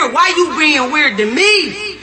weird. Why you being weird to me?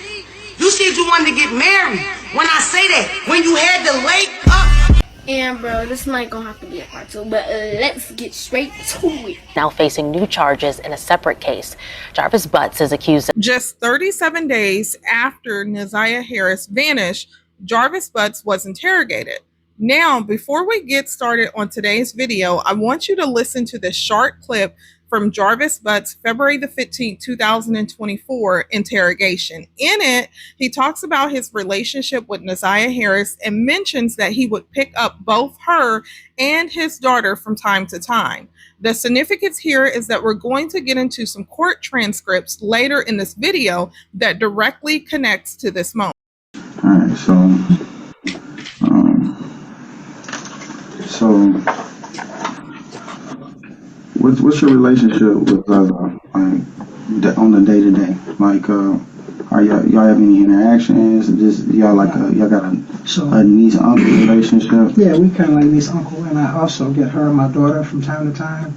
You said you wanted to get married. When I say that, when you had the lake up. And bro, this might gonna have to be a part 2, but let's get straight to it. Now facing new charges in a separate case. Jarvis Butts is accused of... Just 37 days after Ziyah Harris vanished, Jarvis Butts was interrogated. Now, before we get started on today's video, I want you to listen to this short clip from Jarvis Butts' February the 15th, 2024 interrogation. In it, he talks about his relationship with Ziyah Harris and mentions that he would pick up both her and his daughter from time to time. The significance here is that we're going to get into some court transcripts later in this video that directly connects to this moment. All right, so what's your relationship with on the day to day? Like, are y'all have any interactions? Just y'all got a niece uncle relationship? Yeah, we kind of like niece uncle, and I also get her and my daughter from time to time.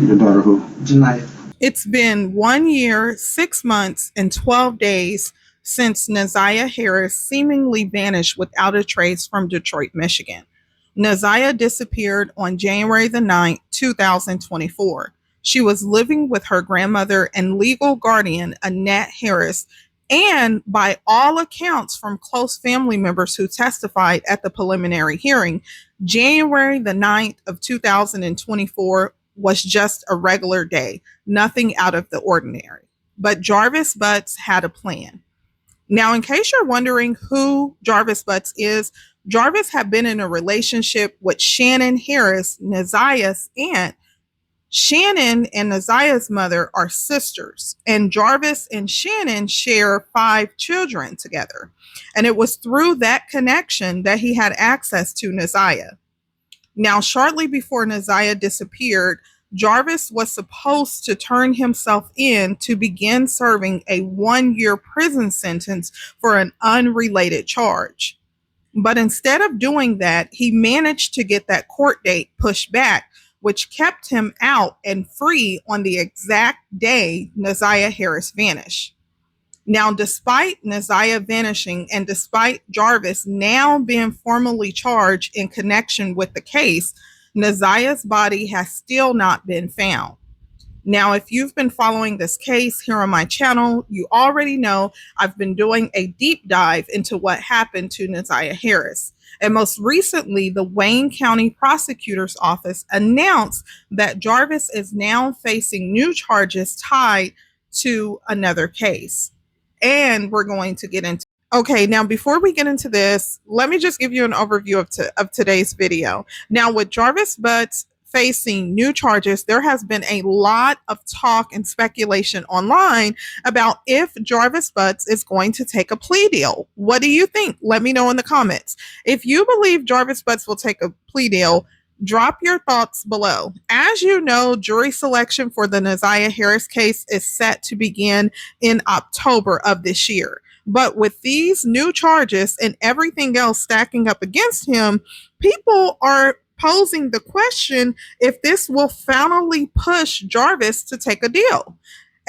Your daughter who? Ziyah. It's been 1 year, 6 months, and 12 days since Ziyah Harris seemingly vanished without a trace from Detroit, Michigan. Ziyah disappeared on January the 9th, 2024. She was living with her grandmother and legal guardian, Annette Harris, and by all accounts from close family members who testified at the preliminary hearing, January the 9th of 2024 was just a regular day, nothing out of the ordinary. But Jarvis Butts had a plan. Now, in case you're wondering who Jarvis Butts is, Jarvis had been in a relationship with Shannon Harris, Ziyah's aunt. Shannon and Ziyah's mother are sisters, and Jarvis and Shannon share 5 children together. And it was through that connection that he had access to Ziyah. Now, shortly before Ziyah disappeared, Jarvis was supposed to turn himself in to begin serving a 1-year prison sentence for an unrelated charge. But instead of doing that, he managed to get that court date pushed back, which kept him out and free on the exact day Ziyah Harris vanished. Now, despite Ziyah vanishing and despite Jarvis now being formally charged in connection with the case, Ziyah's body has still not been found. Now, if you've been following this case here on my channel, you already know I've been doing a deep dive into what happened to Ziyah Harris. And most recently, the Wayne County Prosecutor's Office announced that Jarvis is now facing new charges tied to another case. And we're going to get into. Okay, now before we get into this, let me just give you an overview of today's video. Now, with Jarvis Butts facing new charges, there has been a lot of talk and speculation online about if Jarvis Butts is going to take a plea deal. What do you think? Let me know in the comments. If you believe Jarvis Butts will take a plea deal, drop your thoughts below. As you know, jury selection for the Ziyah Harris case is set to begin in October of this year. But with these new charges and everything else stacking up against him, people are posing the question if this will finally push Jarvis to take a deal,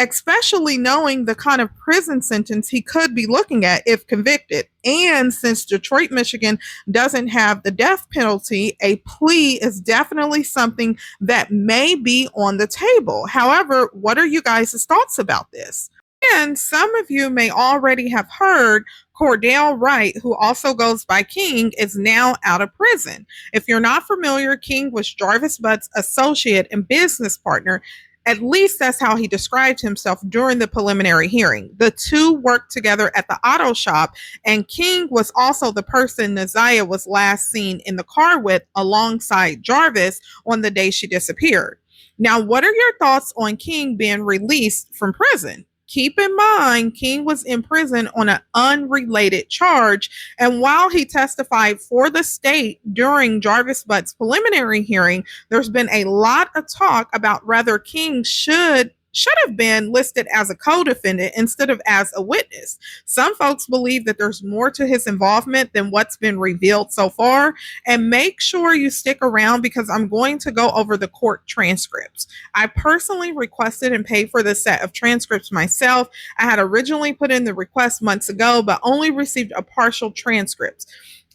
especially knowing the kind of prison sentence he could be looking at if convicted. And since Detroit, Michigan doesn't have the death penalty, a plea is definitely something that may be on the table. However, what are you guys' thoughts about this? And some of you may already have heard Cordell Wright, who also goes by King, is now out of prison. If you're not familiar, King was Jarvis Butts' associate and business partner. At least that's how he described himself during the preliminary hearing. The two worked together at the auto shop, and King was also the person Ziyah was last seen in the car with alongside Jarvis on the day she disappeared. Now, what are your thoughts on King being released from prison? Keep in mind, King was in prison on an unrelated charge, and while he testified for the state during Jarvis Butts' preliminary hearing, there's been a lot of talk about whether King should should have been listed as a co-defendant instead of as a witness. Some folks believe that there's more to his involvement than what's been revealed so far. And make sure you stick around because I'm going to go over the court transcripts. I personally requested and paid for the set of transcripts myself. I had originally put in the request months ago, but only received a partial transcript.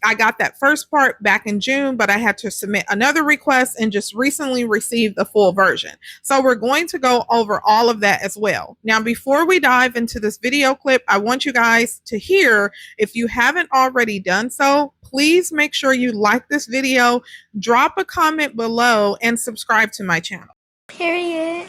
I got that first part back in June, but I had to submit another request and just recently received the full version. So we're going to go over all of that as well. Now, before we dive into this video clip, I want you guys to hear, if you haven't already done so, please make sure you like this video, drop a comment below, and subscribe to my channel. Period.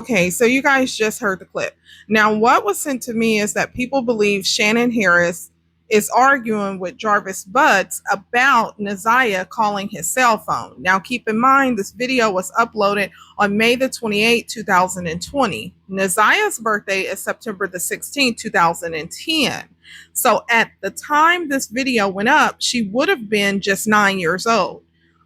Okay, so you guys just heard the clip. Now, what was sent to me is that people believe Shannon Harris is arguing with Jarvis Butts about Ziyah calling his cell phone. Now, keep in mind, this video was uploaded on May the 28th, 2020. Ziyah's birthday is September the 16th, 2010. So at the time this video went up, she would have been just 9 years old.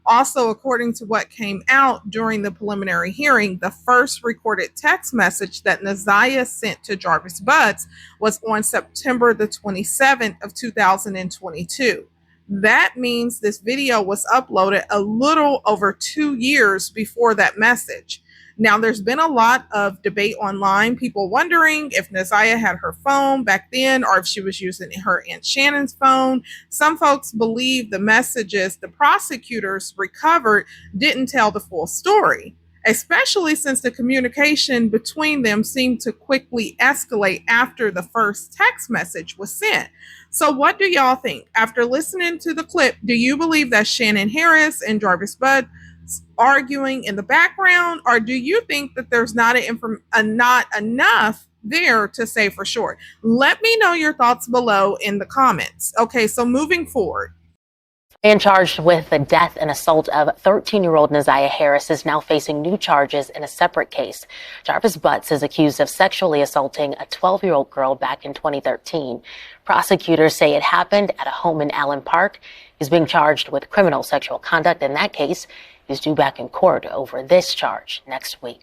Also, according to what came out during the preliminary hearing, the first recorded text message that Ziyah sent to Jarvis Butts was on September the 27th of 2022. That means this video was uploaded a little over 2 years before that message. Now, there's been a lot of debate online, people wondering if Ziyah had her phone back then or if she was using her Aunt Shannon's phone. Some folks believe the messages the prosecutors recovered didn't tell the full story, especially since the communication between them seemed to quickly escalate after the first text message was sent. So what do y'all think? After listening to the clip, do you believe that Shannon Harris and Jarvis Butts arguing in the background, or do you think that there's not enough there to say for sure? Let me know your thoughts below in the comments. Okay, so moving forward. Man charged with the death and assault of 13-year-old Ziyah Harris is now facing new charges in a separate case. Jarvis Butts is accused of sexually assaulting a 12-year-old girl back in 2013. Prosecutors say it happened at a home in Allen Park. He's being charged with criminal sexual conduct in that case. He's due back in court over this charge next week.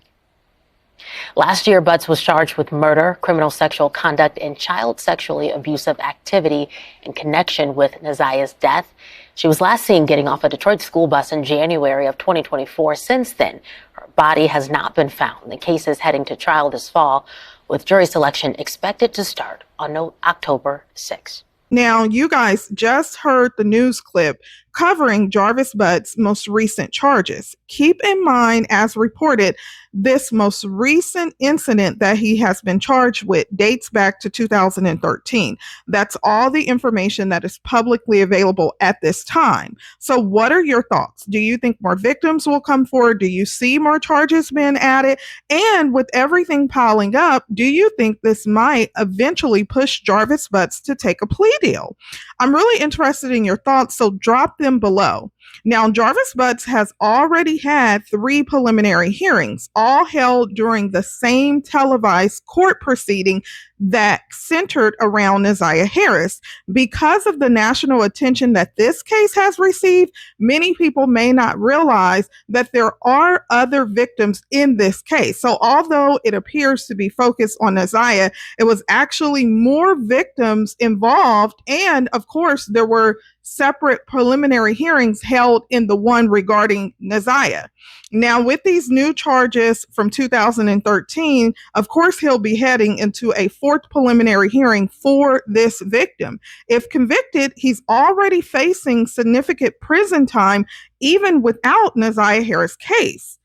Last year, Butts was charged with murder, criminal sexual conduct, and child sexually abusive activity in connection with Ziyah's death. She was last seen getting off a Detroit school bus in January of 2024. Since then, her body has not been found. The case is heading to trial this fall, with jury selection expected to start on October 6th. Now, you guys just heard the news clip covering Jarvis Butts' most recent charges. Keep in mind, as reported, this most recent incident that he has been charged with dates back to 2013. That's all the information that is publicly available at this time. So what are your thoughts? Do you think more victims will come forward? Do you see more charges being added? And with everything piling up, do you think this might eventually push Jarvis Butts to take a plea deal? I'm really interested in your thoughts, so drop them below. Now, Jarvis Butts has already had 3 preliminary hearings, all held during the same televised court proceeding that centered around Ziyah Harris. Because of the national attention that this case has received, many people may not realize that there are other victims in this case. So although it appears to be focused on Ziyah, it was actually more victims involved. And of course, there were separate preliminary hearings held in the one regarding Ziyah. Now, with these new charges from 2013, of course, he'll be heading into a 4th preliminary hearing for this victim. If convicted, he's already facing significant prison time, even without Ziyah Harris' case.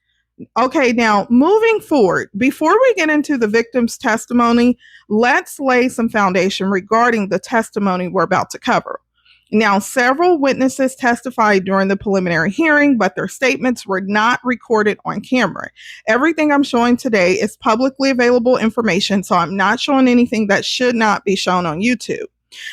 Okay, now moving forward, before we get into the victim's testimony, let's lay some foundation regarding the testimony we're about to cover. Now, several witnesses testified during the preliminary hearing, but their statements were not recorded on camera. Everything I'm showing today is publicly available information, so I'm not showing anything that should not be shown on YouTube.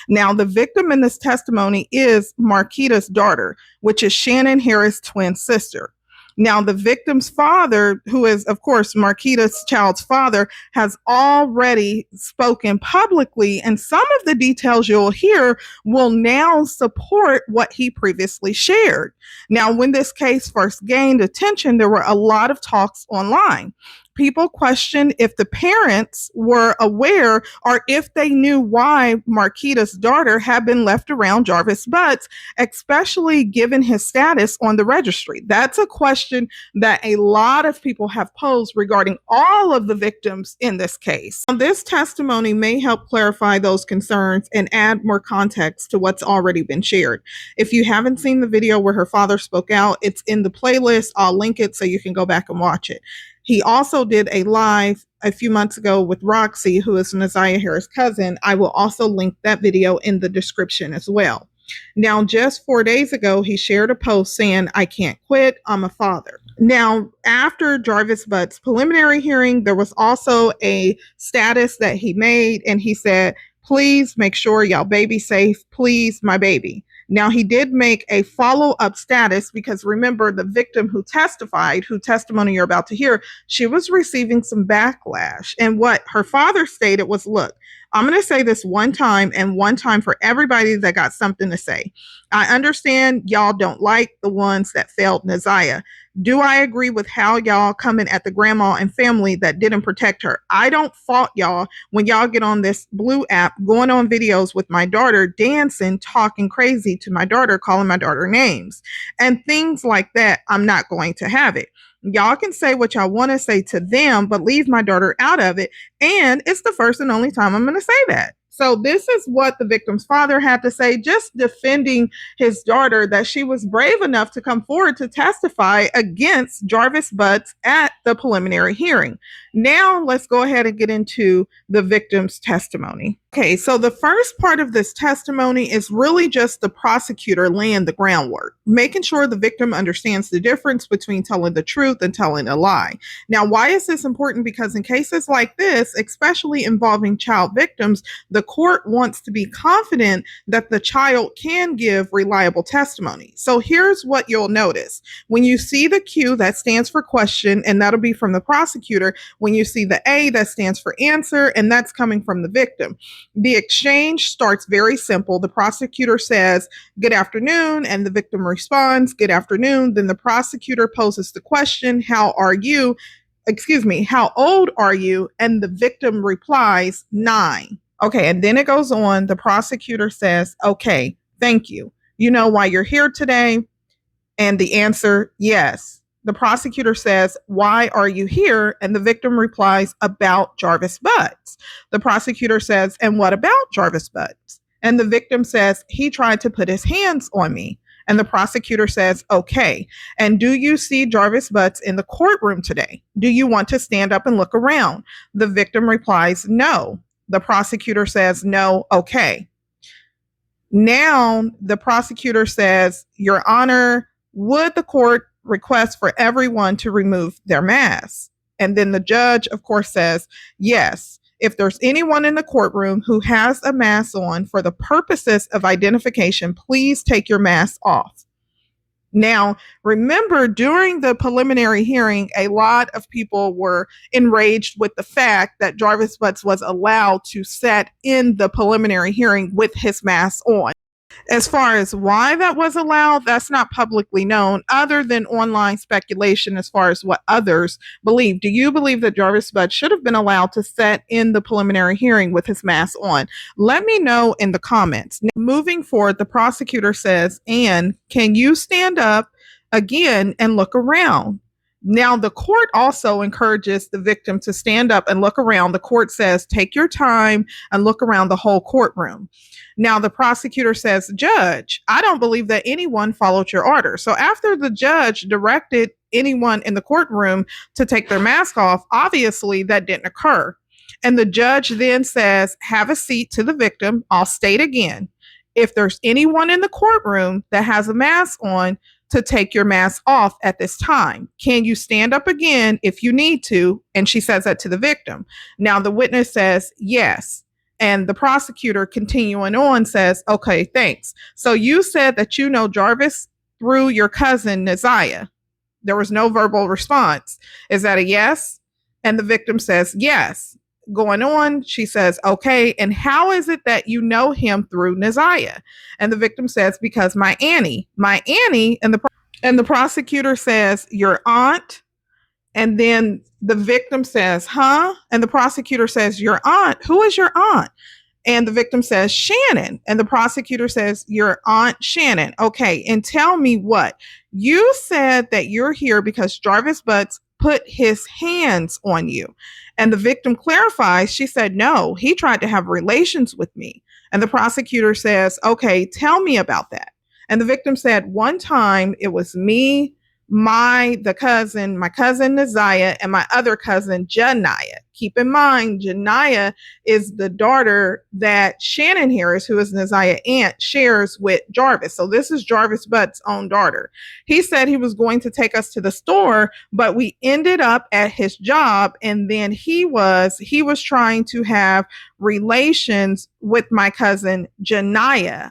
Now, the victim in this testimony is Marketta's daughter, which is Shannon Harris' twin sister. Now, the victim's father, who is, of course, Marquita's child's father, has already spoken publicly, and some of the details you'll hear will now support what he previously shared. Now, when this case first gained attention, there were a lot of talks online. People questioned if the parents were aware or if they knew why Marquita's daughter had been left around Jarvis Butts, especially given his status on the registry. That's a question that a lot of people have posed regarding all of the victims in this case. This testimony may help clarify those concerns and add more context to what's already been shared. If you haven't seen the video where her father spoke out, it's in the playlist. I'll link it so you can go back and watch it. He also did a live a few months ago with Roxy, who is Ziyah Harris' cousin. I will also link that video in the description as well. Now, just 4 days ago, he shared a post saying, "I can't quit, I'm a father." Now, after Jarvis Butts' preliminary hearing, there was also a status that he made, and he said, "Please make sure y'all baby safe. Please, my baby." Now, he did make a follow-up status because remember, the victim who testified, whose testimony you're about to hear, she was receiving some backlash. And what her father stated was, look, I'm going to say this one time and one time for everybody that got something to say. I understand y'all don't like the ones that failed Ziyah. Do I agree with how y'all coming at the grandma and family that didn't protect her? I don't fault y'all when y'all get on this blue app, going on videos with my daughter, dancing, talking crazy to my daughter, calling my daughter names and things like that. I'm not going to have it. Y'all can say what y'all want to say to them, but leave my daughter out of it. And it's the first and only time I'm going to say that. So this is what the victim's father had to say, just defending his daughter, that she was brave enough to come forward to testify against Jarvis Butts at the preliminary hearing. Now let's go ahead and get into the victim's testimony. Okay, so the first part of this testimony is really just the prosecutor laying the groundwork, making sure the victim understands the difference between telling the truth and telling a lie. Now, why is this important? Because in cases like this, especially involving child victims, the court wants to be confident that the child can give reliable testimony. So here's what you'll notice. When you see the Q, that stands for question, and that'll be from the prosecutor. When you see the A, that stands for answer, and that's coming from the victim. The exchange starts very simple. The prosecutor says, "Good afternoon," and the victim responds, "Good afternoon." Then the prosecutor poses the question, "How are you?" How old are you? And the victim replies, 9. Okay, and then it goes on. The prosecutor says, "Okay, thank you. You know why you're here today?" And the answer, yes. The prosecutor says, "Why are you here?" And the victim replies, "About Jarvis Butts." The prosecutor says, "And what about Jarvis Butts?" And the victim says, "He tried to put his hands on me." And the prosecutor says, "Okay. And do you see Jarvis Butts in the courtroom today? Do you want to stand up and look around?" The victim replies, "No." The prosecutor says, "No, okay." Now the prosecutor says, "Your Honor, would the court request for everyone to remove their masks?" And then the judge, of course, says, "Yes. If there's anyone in the courtroom who has a mask on for the purposes of identification, please take your mask off." Now, remember, during the preliminary hearing, a lot of people were enraged with the fact that Jarvis Butts was allowed to sit in the preliminary hearing with his mask on. As far as why that was allowed, that's not publicly known, other than online speculation as far as what others believe. Do you believe that Jarvis Butts should have been allowed to sit in the preliminary hearing with his mask on? Let me know in the comments. Now, moving forward, the prosecutor says, "And can you stand up again and look around?" Now, the court also encourages the victim to stand up and look around. The court says, "Take your time and look around the whole courtroom." Now, the prosecutor says, "Judge, I don't believe that anyone followed your order." So after the judge directed anyone in the courtroom to take their mask off, obviously that didn't occur. And the judge then says, "Have a seat," to the victim. I'll state again, if there's anyone in the courtroom that has a mask on, to take your mask off at this time. Can you stand up again if you need to? And she says that to the victim. Now the witness says, "Yes." And the prosecutor, continuing on, says, "Okay, thanks. So you said that you know Jarvis through your cousin, Ziyah." There was no verbal response. Is that a yes? And the victim says yes. Going on, she says, okay, and how is it that you know him through Ziyah? And the victim says, because my auntie, and the prosecutor says, your aunt. And then the victim says, huh? And the prosecutor says, your aunt? Who is your aunt? And the victim says, Shannon. And the prosecutor says, your aunt Shannon. Okay, and tell me what? You said that you're here because Jarvis Butts put his hands on you. And the victim clarifies, she said, no, he tried to have relations with me. And the prosecutor says, okay, tell me about that. And the victim said, one time it was me, my cousin Ziyah, and my other cousin Janiyah. Keep in mind, Janiyah is the daughter that Shannon Harris, who is Ziyah's aunt, shares with Jarvis. So this is Jarvis Butts' own daughter. He said he was going to take us to the store, but we ended up at his job, and then he was trying to have relations with my cousin Ziyah.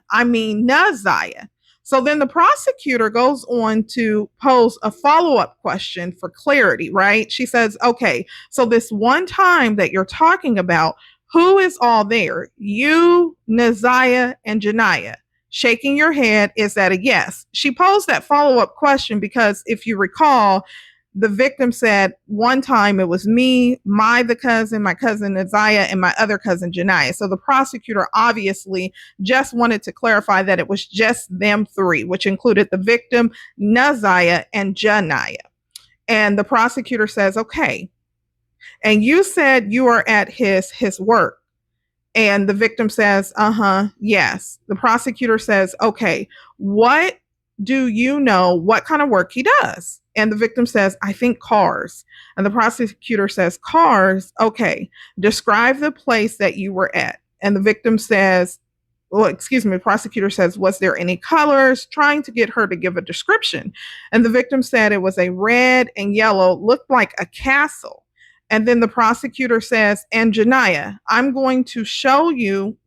So then the prosecutor goes on to pose a follow-up question for clarity, right? She says, okay, so this one time that you're talking about, who is all there? You, Ziyah, and Janiyah. Shaking your head, is that a yes? She posed that follow-up question because if you recall, the victim said one time it was me, my cousin Ziyah, and my other cousin Janiyah. So the prosecutor obviously just wanted to clarify that it was just them three, which included the victim, Ziyah, and Janiyah. And the prosecutor says, okay. And you said you are at his work. And the victim says, yes. The prosecutor says, okay, what do you know what kind of work he does? And the victim says, I think cars. And the prosecutor says, cars? Okay. Describe the place that you were at. And the victim says, the prosecutor says, was there any colors? Trying to get her to give a description. And the victim said it was a red and yellow, looked like a castle. And then the prosecutor says, and Janiyah, I'm going to show you,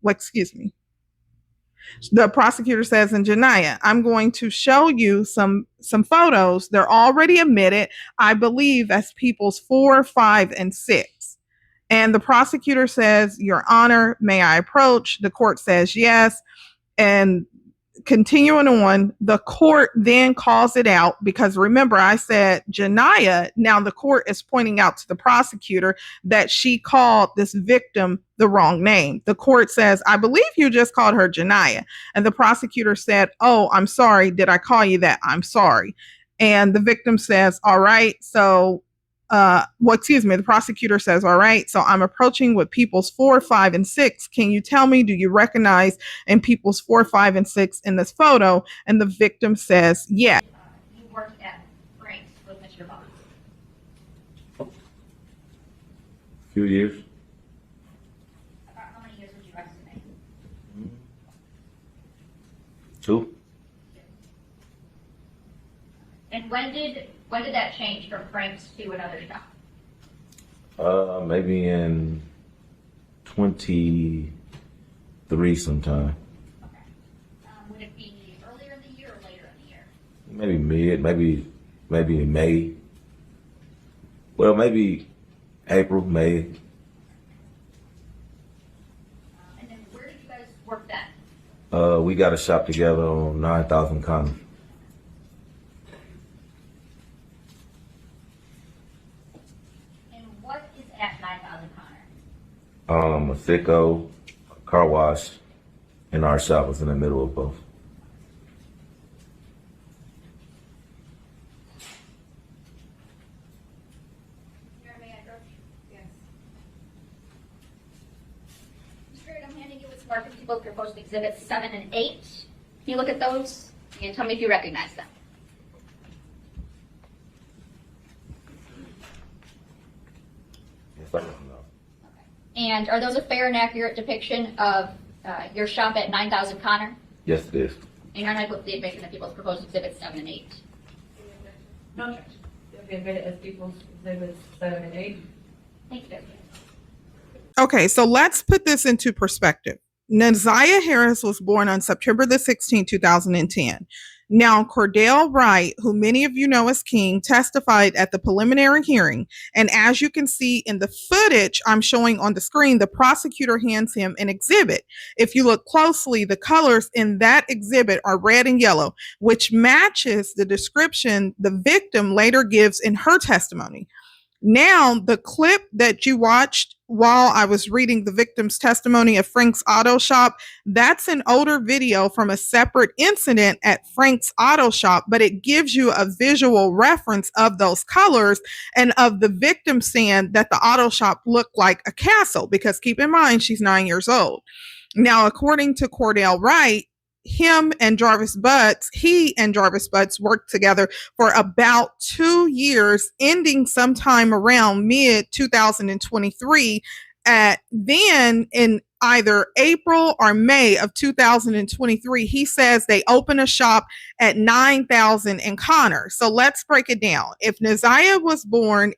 the prosecutor says, and Janiyah, I'm going to show you some photos. They're already admitted, I believe, as people's 4, 5, and 6. And the prosecutor says, Your Honor, may I approach? The court says yes. And continuing on, the court then calls it out because remember, I said Janiyah. Now the court is pointing out to the prosecutor that she called this victim the wrong name. The court says, I believe you just called her Janiyah. And the prosecutor said, oh, I'm sorry. Did I call you that? I'm sorry. And the victim says, all right. So the prosecutor says, all right, so I'm approaching with people's 4, 5, and 6. Can you tell me, do you recognize in people's 4, 5, and 6 in this photo? And the victim says, yeah. You worked at Wright with Mr. Butts. Few years. About how many years would you estimate? 2. And when did that change from Frank's to another shop? Maybe in 23 sometime. Okay. Would it be earlier in the year or later in the year? Maybe maybe in May. Well, maybe April, May. And then where did you guys work then? We got a shop together on 9,000 Connor. What is at 9,000 Connor? A Sicko, a car wash, and our shop was in the middle of both. Your address? Yes. Mr. Wright, I'm handing you what's marked with both proposed exhibits 7 and 8. Can you look at those and tell me if you recognize them? Yes, I know. And are those a fair and accurate depiction of your shop at 9,000 Connor? Yes, it is. And you're not with the admission of people's proposed exhibits 7 and 8? No, Judge. They'll be admitted as people's exhibits 7 and 8. Thank you. Okay, so let's put this into perspective. Ziyah Harris was born on September the 16th, 2010. Now, Cordell Wright, who many of you know as King, testified at the preliminary hearing. And as you can see in the footage I'm showing on the screen, the prosecutor hands him an exhibit. If you look closely, the colors in that exhibit are red and yellow, which matches the description the victim later gives in her testimony. Now, the clip that you watched while I was reading the victim's testimony at Frank's Auto Shop, that's an older video from a separate incident at Frank's Auto Shop, but it gives you a visual reference of those colors and of the victim saying that the auto shop looked like a castle, because keep in mind, she's 9 years old. Now, according to Cordell Wright, he and Jarvis Butts worked together for about 2 years, ending sometime around mid 2023. Then in either April or May of 2023, he says they opened a shop at 9000 in Connor. So let's break it down. If Ziyah was born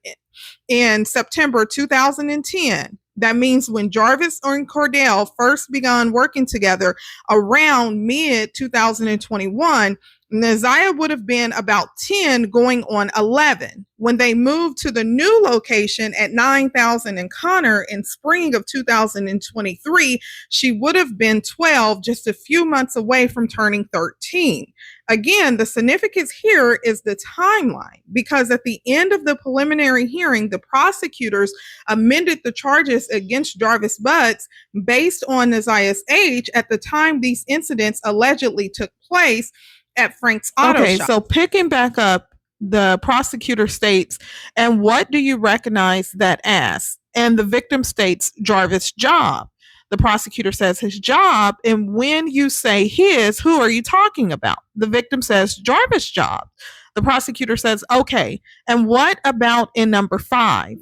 in September 2010, that means when Jarvis and Cordell first began working together around mid 2021, Ziyah would have been about 10 going on 11. When they moved to the new location at 9000 in Connor in spring of 2023, she would have been 12, just a few months away from turning 13. Again, the significance here is the timeline, because at the end of the preliminary hearing, the prosecutors amended the charges against Jarvis Butts based on Ziyah's age at the time these incidents allegedly took place at Frank's Auto Shop. So picking back up, the prosecutor states, and what do you recognize that as? And the victim states Jarvis' job. The prosecutor says his job, and when you say his, who are you talking about? The victim says Jarvis' job. The prosecutor says, okay, and what about in number 5?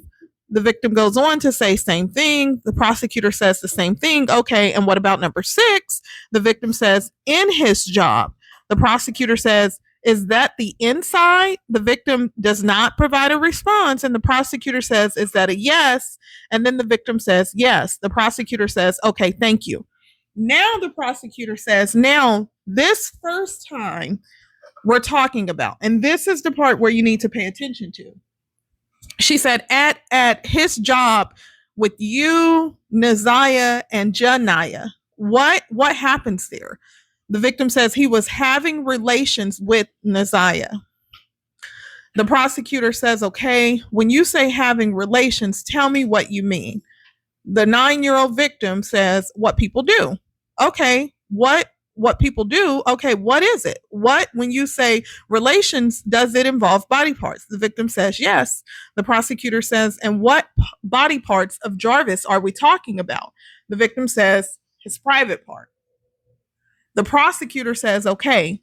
The victim goes on to say same thing. The prosecutor says the same thing. Okay, and what about number 6? The victim says in his job. The prosecutor says, is that the inside? The victim does not provide a response. And the prosecutor says, is that a yes? And then the victim says, yes. The prosecutor says, okay, thank you. Now the prosecutor says, now this first time we're talking about, and this is the part where you need to pay attention to. She said, at his job with you, Ziyah, and Janiyah, what happens there? The victim says he was having relations with Ziyah. The prosecutor says, okay, when you say having relations, tell me what you mean. The 9-year-old victim says, what people do. Okay, what people do? Okay, what is it? What, when you say relations, does it involve body parts? The victim says, yes. The prosecutor says, and what body parts of Jarvis are we talking about? The victim says, his private part. The prosecutor says, okay,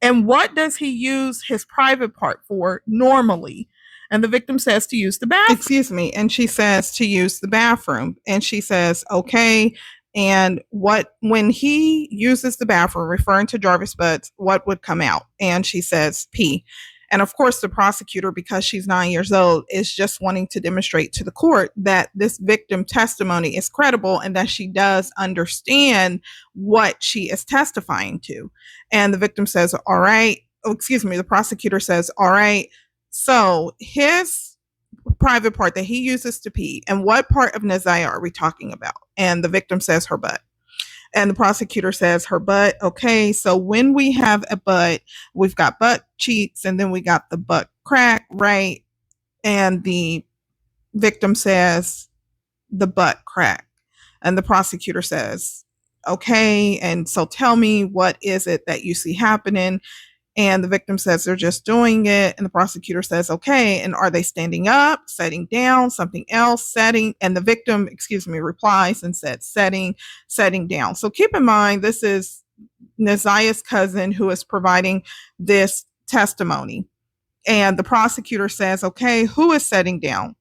and what does he use his private part for normally? And the victim says to use the bathroom. Excuse me. And she says to use the bathroom. And she says, okay, and when he uses the bathroom, referring to Jarvis Butts, what would come out? And she says, pee. And of course, the prosecutor, because she's 9 years old, is just wanting to demonstrate to the court that this victim testimony is credible and that she does understand what she is testifying to. And the victim says, all right. Oh, excuse me. The prosecutor says, all right. So his private part that he uses to pee, and what part of Ziyah are we talking about? And the victim says her butt. And the prosecutor says her butt. Okay, so when we have a butt, we've got butt cheeks, and then we got the butt crack, right? And the victim says the butt crack. And the prosecutor says, okay, and so tell me, what is it that you see happening? And the victim says they're just doing it. And the prosecutor says, okay, and are they standing up, sitting down, something else, setting? And the victim, replies and said, setting down. So keep in mind, this is Ziyah's cousin who is providing this testimony. And the prosecutor says, okay, who is setting down?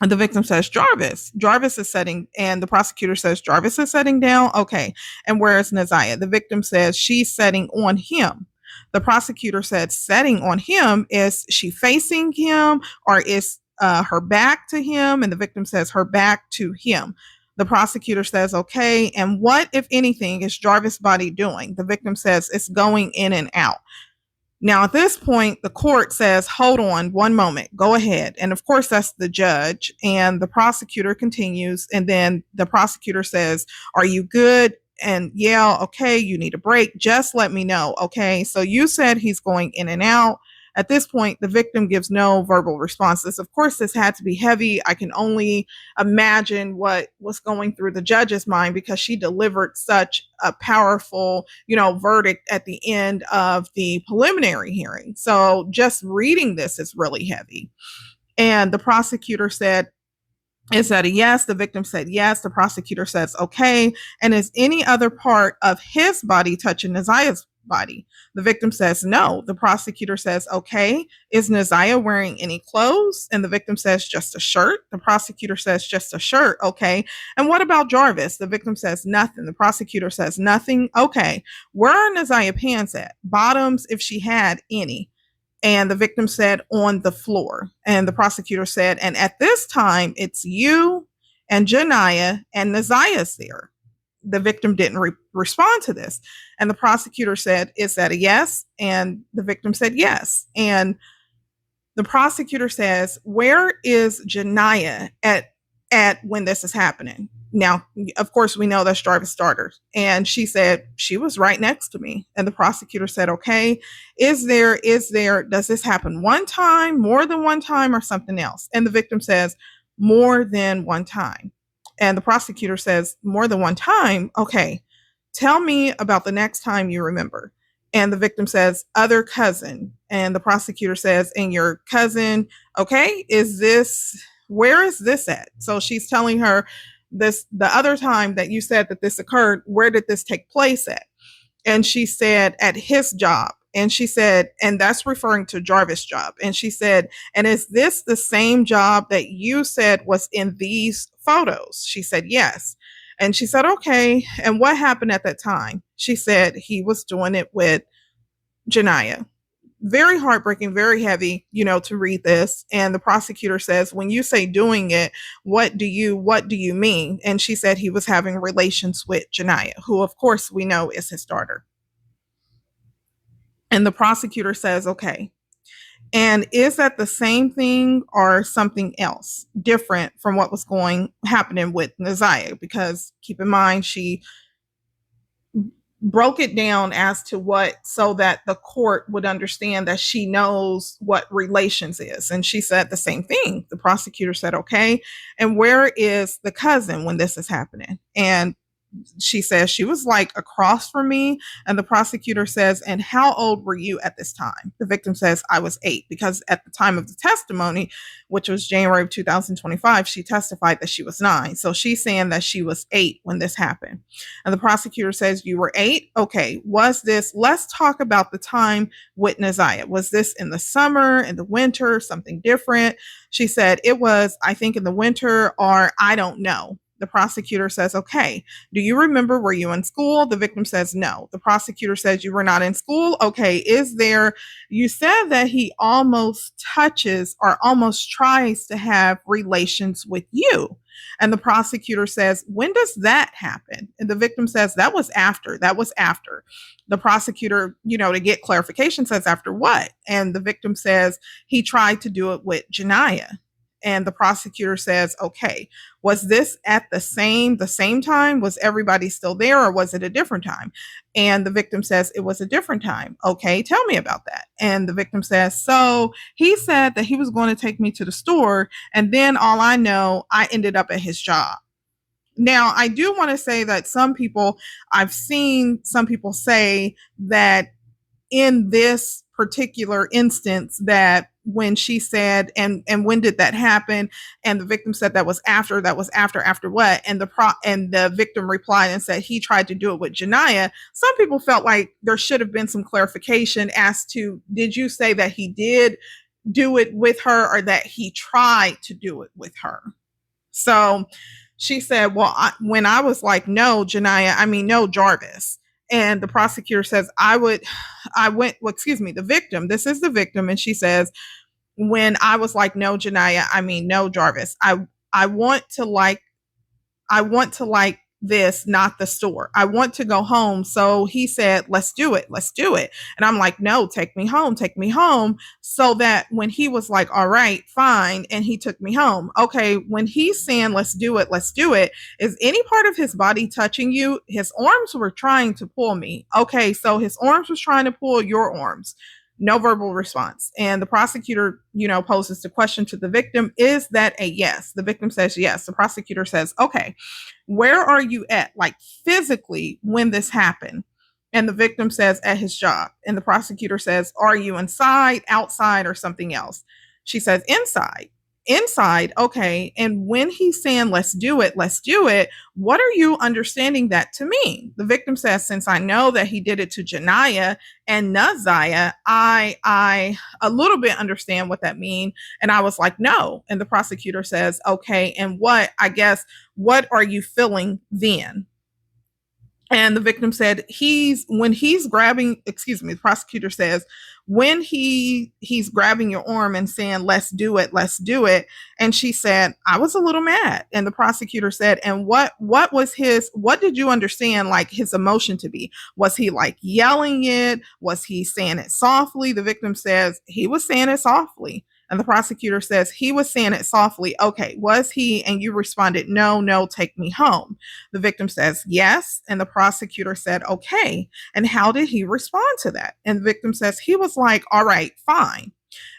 And the victim says, Jarvis. Jarvis is setting, and the prosecutor says, Jarvis is setting down. Okay. And where is Ziyah? The victim says she's setting on him. The prosecutor said setting on him, is she facing him or is her back to him? And the victim says her back to him. The prosecutor says, okay, and what, if anything, is Jarvis' body doing? The victim says it's going in and out. Now, at this point, the court says, hold on one moment, go ahead. And of course, that's the judge. And the prosecutor continues. And then the prosecutor says, are you good? And yeah, okay, you need a break. Just let me know. Okay. So you said he's going in and out. At this point, the victim gives no verbal responses. Of course, this had to be heavy. I can only imagine what was going through the judge's mind because she delivered such a powerful, verdict at the end of the preliminary hearing. So just reading this is really heavy. And the prosecutor said, is that a yes? The victim said yes. The prosecutor says, okay. And is any other part of his body touching Naziah's body? The victim says no. The prosecutor says, okay. Is Naziah wearing any clothes? And the victim says just a shirt. The prosecutor says just a shirt. Okay. And what about Jarvis? The victim says nothing. The prosecutor says nothing. Okay. Where are Naziah pants at? Bottoms, if she had any. And the victim said on the floor. And the prosecutor said, and at this time, it's you and Janiyah and Naziah's there. The victim didn't respond to this. And the prosecutor said, is that a yes? And the victim said yes. And the prosecutor says, where is Janiyah at when this is happening? Now, of course, we know that's Jarvis' daughter. And she said, she was right next to me. And the prosecutor said, okay, does this happen one time, more than one time, or something else? And the victim says, more than one time. And the prosecutor says, more than one time? Okay, tell me about the next time you remember. And the victim says, other cousin. And the prosecutor says, and your cousin, okay, where is this at? So she's telling her, the other time that you said that this occurred, where did this take place at? And she said, at his job. And she said, and that's referring to Jarvis' job. And she said, and is this the same job that you said was in these photos? She said, yes. And she said, okay. And what happened at that time? She said he was doing it with Janiyah. Very heartbreaking, very heavy, to read this. And the prosecutor says, when you say doing it, what do you mean? And she said he was having relations with Janiyah, who of course we know is his daughter. And the prosecutor says, okay. And is that the same thing or something else different from what was happening with Naziah? Because keep in mind, she broke it down as to what, so that the court would understand that she knows what relations is. And she said the same thing. The prosecutor said, okay. And where is the cousin when this is happening? And she says she was like across from me. And the prosecutor says, and how old were you at this time? The victim says, I was 8, because at the time of the testimony, which was January of 2025, she testified that she was 9. So she's saying that she was 8 when this happened. And the prosecutor says, you were 8? Okay. Let's talk about the time with Naziah. Was this in the summer, in the winter, something different? She said it was, I think, in the winter, or I don't know. The prosecutor says, okay, do you remember, were you in school? The victim says no. The prosecutor says you were not in school. Okay, you said that he almost touches or almost tries to have relations with you. And the prosecutor says, when does that happen? And the victim says, that was after. The prosecutor, to get clarification, says, after what? And the victim says, he tried to do it with Janiyah. And the prosecutor says, okay, was this at the same time? Was everybody still there, or was it a different time? And the victim says it was a different time. Okay, tell me about that. And the victim says, so he said that he was going to take me to the store, and then all I know, I ended up at his job. Now, I do want to say that I've seen some people say that in this particular instance, that when she said, and when did that happen? And the victim said that was after what? And the victim replied and said he tried to do it with Janiyah. Some people felt like there should have been some clarification as to, did you say that he did do it with her, or that he tried to do it with her? So she said, well, when I was like, no, Jarvis. And the prosecutor says, the victim, this is the victim. And she says, when I was like, no, Janiyah, no, Jarvis, I want to like this, not the store. I want to go home. So he said, let's do it. Let's do it. And I'm like, no, take me home. Take me home. So that when he was like, all right, fine. And he took me home. Okay. When he's saying, let's do it. Let's do it. Is any part of his body touching you? His arms were trying to pull me. Okay. So his arms was trying to pull your arms. No verbal response. And the prosecutor, poses the question to the victim, is that a yes? The victim says yes. The prosecutor says, okay, where are you at, like physically, when this happened? And the victim says, at his job. And the prosecutor says, are you inside, outside, or something else? She says, inside. Inside, okay. And when he's saying, let's do it, what are you understanding that to mean? The victim says, since I know that he did it to Janiyah and Ziyah, I a little bit understand what that means. And I was like, no. And the prosecutor says, okay, and what are you feeling then? And the victim said, the prosecutor says, when he's grabbing your arm and saying, let's do it. And she said, I was a little mad. And the prosecutor said, and what did you understand, like his emotion to be? Was he like yelling it? Was he saying it softly? The victim says he was saying it softly. And the prosecutor says he was saying it softly. Okay, was he? And you responded, no, take me home. The victim says yes. And the prosecutor said, okay. And how did he respond to that? And the victim says he was like, all right, fine.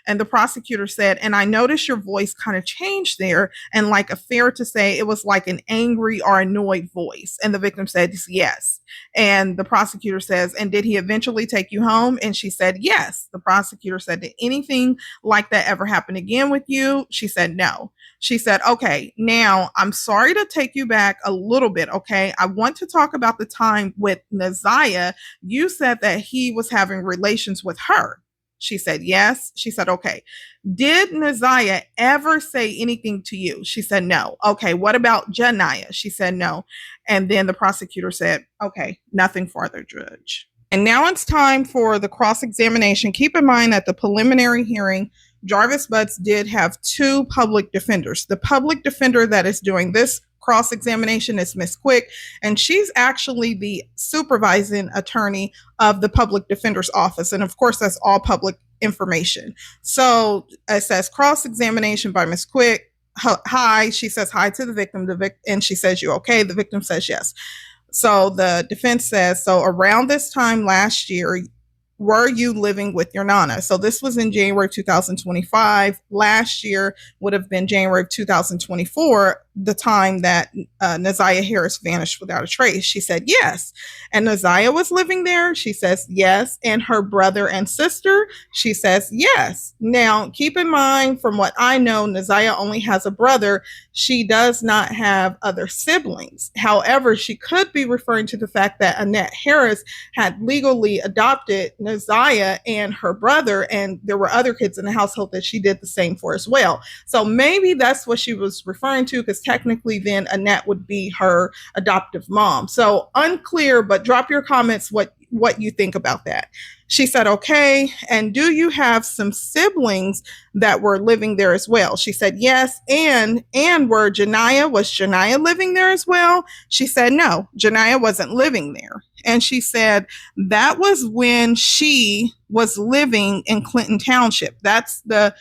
And the prosecutor said, and I noticed your voice kind of changed there. And like a fair to say, it was like an angry or annoyed voice. And the victim said, yes. And the prosecutor says, and did he eventually take you home? And she said, yes. The prosecutor said, did anything like that ever happen again with you? She said, no. She said, okay, now I'm sorry to take you back a little bit. Okay. I want to talk about the time with Ziyah. You said that he was having relations with her. She said, yes. She said, okay. Did Ziyah ever say anything to you? She said, no. Okay. What about Janiyah? She said, no. And then the prosecutor said, okay, nothing further, Judge. And now it's time for the cross-examination. Keep in mind that the preliminary hearing, Jarvis Butts did have two public defenders. The public defender that is doing this cross-examination is Miss Quick, and she's actually the supervising attorney of the public defender's office. And of course, that's all public information. So it says cross-examination by Miss Quick. Hi, she says hi to the victim, and she says, you okay? The victim says yes. So the defense says, so around this time last year, were you living with your Nana? So this was in January 2025. Last year would have been January of 2024, the time that Ziyah Harris vanished without a trace. She said yes. And Ziyah was living there? She says yes. And her brother and sister? She says yes. Now, keep in mind, from what I know, Ziyah only has a brother. She does not have other siblings. However, she could be referring to the fact that Annette Harris had legally adopted Ziyah and her brother, and there were other kids in the household that she did the same for as well. So maybe that's what she was referring to, because technically then Annette would be her adoptive mom. So unclear, but drop your comments what you think about that. She said, okay. And do you have some siblings that were living there as well? She said, yes. And was Janiyah living there as well? She said, no, Janiyah wasn't living there. And she said, that was when she was living in Clinton Township. That's the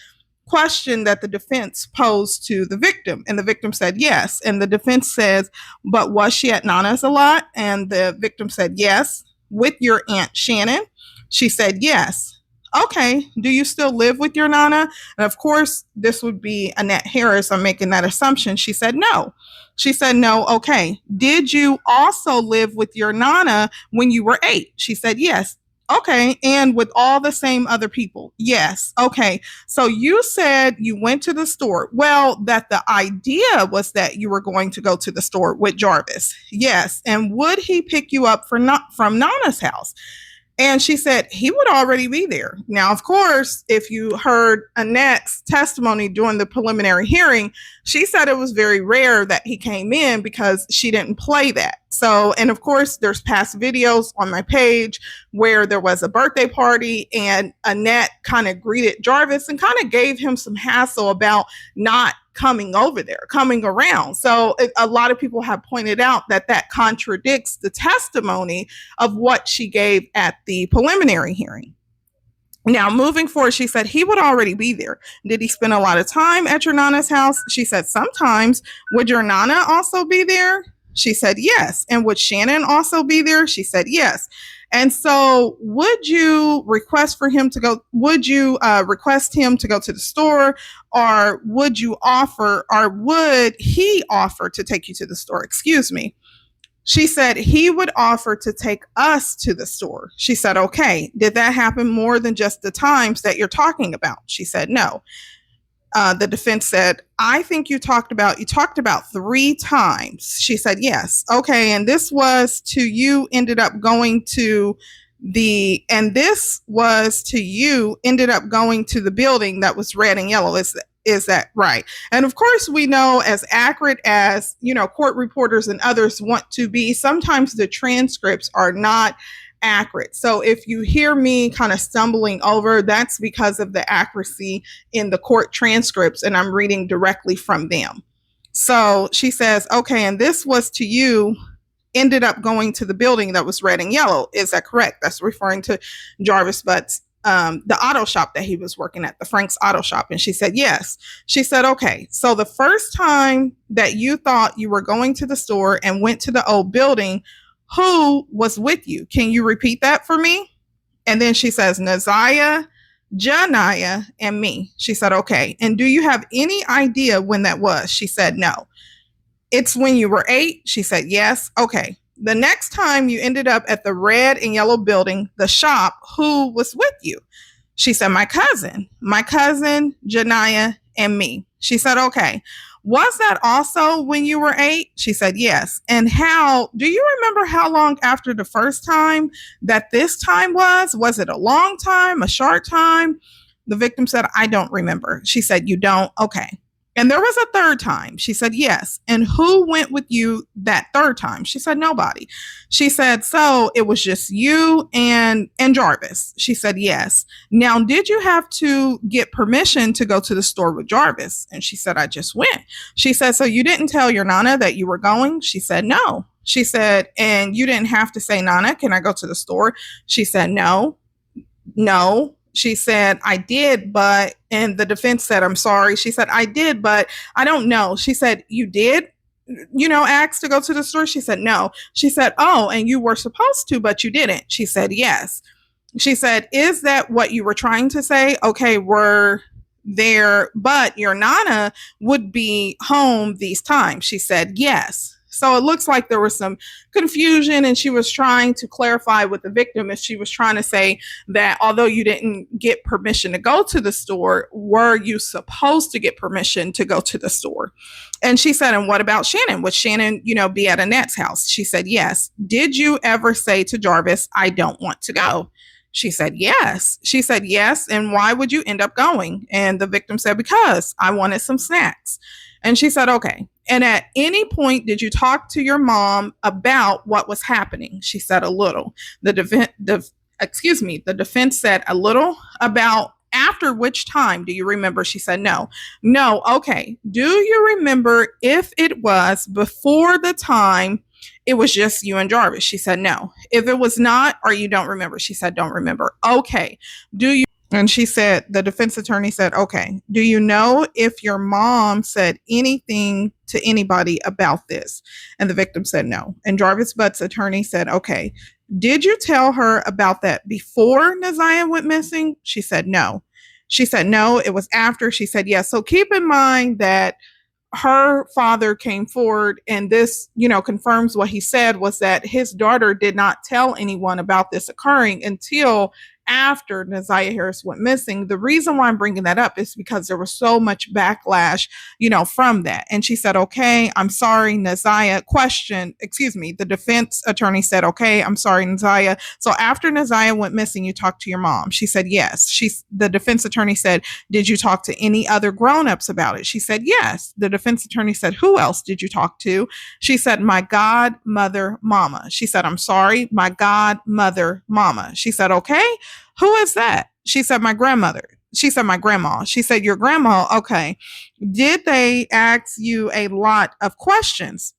question that the defense posed to the victim. And the victim said, yes. And the defense says, but was she at Nana's a lot? And the victim said, yes. With your Aunt Shannon? She said, yes. Okay. Do you still live with your Nana? And of course, this would be Annette Harris. I'm making that assumption. She said, no. She said, no. Okay. Did you also live with your Nana when you were 8? She said, yes. Okay. And with all the same other people? Yes. Okay. So you said you went to the store. Well, that the idea was that you were going to go to the store with Jarvis. Yes. And would he pick you up from Nana's house? And she said he would already be there. Now, of course, if you heard Annette's testimony during the preliminary hearing, she said it was very rare that he came in because she didn't play that. So, and of course, there's past videos on my page where there was a birthday party and Annette kind of greeted Jarvis and kind of gave him some hassle about not coming over there, coming around. So a lot of people have pointed out that that contradicts the testimony of what she gave at the preliminary hearing. Now, moving forward, she said he would already be there. Did he spend a lot of time at your Nana's house? She said sometimes. Would your Nana also be there? She said yes. And would Shannon also be there? She said yes. And so would you request for him to go? Would you request him to go to the store, or would you offer, or would he offer to take you to the store? Excuse me. She said he would offer to take us to the store. She said, okay. Did that happen more than just the times that you're talking about? She said, no. The defense said, I think you talked about 3 times. She said, yes. Okay. And this was to you ended up going to the building that was red and yellow. Is that right? And of course, we know, as accurate as, court reporters and others want to be, sometimes the transcripts are not accurate. So if you hear me kind of stumbling over, that's because of the accuracy in the court transcripts, and I'm reading directly from them. So she says, okay, and this was to you ended up going to the building that was red and yellow. Is that correct? That's referring to Jarvis Butts, the auto shop that he was working at, the Frank's auto shop. And she said, yes. She said, okay, so the first time that you thought you were going to the store and went to the old building, who was with you? Can you repeat that for me? And then she says, Ziyah, Janiyah, and me. She said, okay. And do you have any idea when that was? She said, no. It's when you were 8? She said, yes. Okay. The next time you ended up at the red and yellow building, the shop, who was with you? She said, my cousin, Janiyah, and me. She said, okay. Was that also when you were 8? She said, yes. And do you remember how long after the first time that this time was? Was it a long time, a short time? The victim said, I don't remember. She said, you don't? Okay. And there was a third time. She said, yes. And who went with you that third time? She said, nobody. She said, so it was just you and Jarvis. She said, yes. Now, did you have to get permission to go to the store with Jarvis? And she said, I just went. She said, so you didn't tell your Nana that you were going? She said, no. She said, and you didn't have to say, Nana, can I go to the store? She said, no. She said, I did, but, and the defense said, I'm sorry. She said, I did, but I don't know. She said, you did, ask to go to the store? She said, no. She said, oh, and you were supposed to, but you didn't. She said, yes. She said, is that what you were trying to say? Okay, we're there, but your Nana would be home these times. She said, yes. So it looks like there was some confusion, and she was trying to clarify with the victim if she was trying to say that although you didn't get permission to go to the store, were you supposed to get permission to go to the store? And she said, and what about Shannon? Would Shannon, be at Annette's house? She said, yes. Did you ever say to Jarvis, I don't want to go? She said, yes. She said, yes. And why would you end up going? And the victim said, because I wanted some snacks. And she said, okay. And at any point, did you talk to your mom about what was happening? She said, a little. The defense said, a little. About after which time do you remember? She said, no. No. Okay. Do you remember if it was before the time it was just you and Jarvis? She said, no. If it was not, or you don't remember? She said, don't remember. Okay. And she said, the defense attorney said, okay, do you know if your mom said anything to anybody about this? And the victim said no. And Jarvis Butts' attorney said, okay, did you tell her about that before Ziyah went missing? She said no. She said no, it was after. She said yes. So keep in mind that her father came forward, and this, confirms what he said, was that his daughter did not tell anyone about this occurring until after Ziyah Harris went missing. The reason why I'm bringing that up is because there was so much backlash, from that. And she said, okay, I'm sorry, Ziyah. The defense attorney said, okay, I'm sorry, Ziyah. So after Ziyah went missing, you talked to your mom. She said, yes. The defense attorney said, did you talk to any other grown-ups about it? She said, yes. The defense attorney said, who else did you talk to? She said, my godmother mama. She said, I'm sorry, my godmother mama. She said, okay, who is that? She said, my grandmother. She said, my grandma. She said, your grandma. Okay. Did they ask you a lot of questions?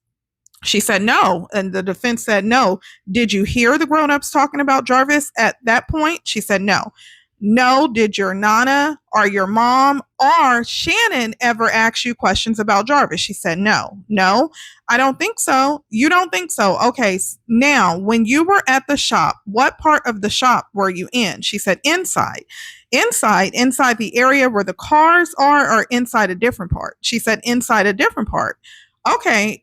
She said, no. And the defense said, no. Did you hear the grown-ups talking about Jarvis at that point? She said, no. No. Did your nana or your mom or Shannon ever ask you questions about Jarvis? She said, no. No, I don't think so. You don't think so? Okay. Now, when you were at the shop, what part of the shop were you in? She said, inside. Inside the area where the cars are, or inside a different part? She said, inside a different part. Okay.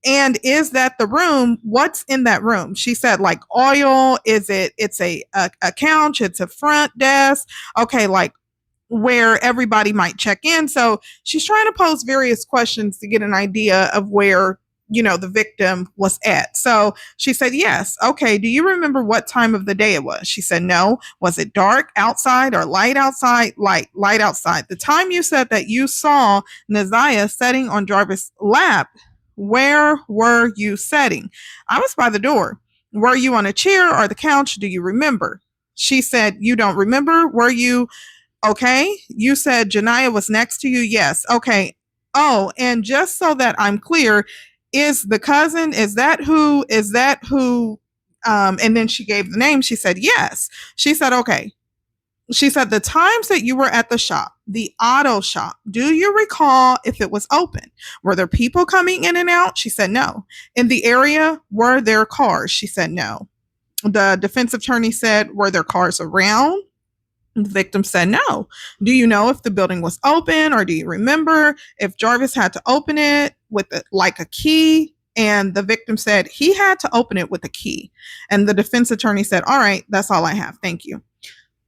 And is that the room? What's in that room? She said, like oil. It's a couch. It's a front desk. Okay. Like where everybody might check in. So she's trying to pose various questions to get an idea of where, the victim was at. So she said, yes. Okay. Do you remember what time of the day it was? She said, no. Was it dark outside or light outside? Light outside. The time you said that you saw Ziyah sitting on Jarvis' lap, where were you sitting? I was by the door. Were you on a chair or the couch? Do you remember? She said, you don't remember? Were you okay? You said Janiyah was next to you? Yes. Okay. Oh, and just so that I'm clear, is the cousin, is that who, and then she gave the name. She said, yes. She said, okay. She said, the times that you were at the shop, the auto shop, do you recall if it was open? Were there people coming in and out? She said, no. In the area, were there cars? She said, no. The defense attorney said, were there cars around? The victim said, no. Do you know if the building was open, or do you remember if Jarvis had to open it with a key? And the victim said he had to open it with a key. And the defense attorney said, all right, that's all I have. Thank you.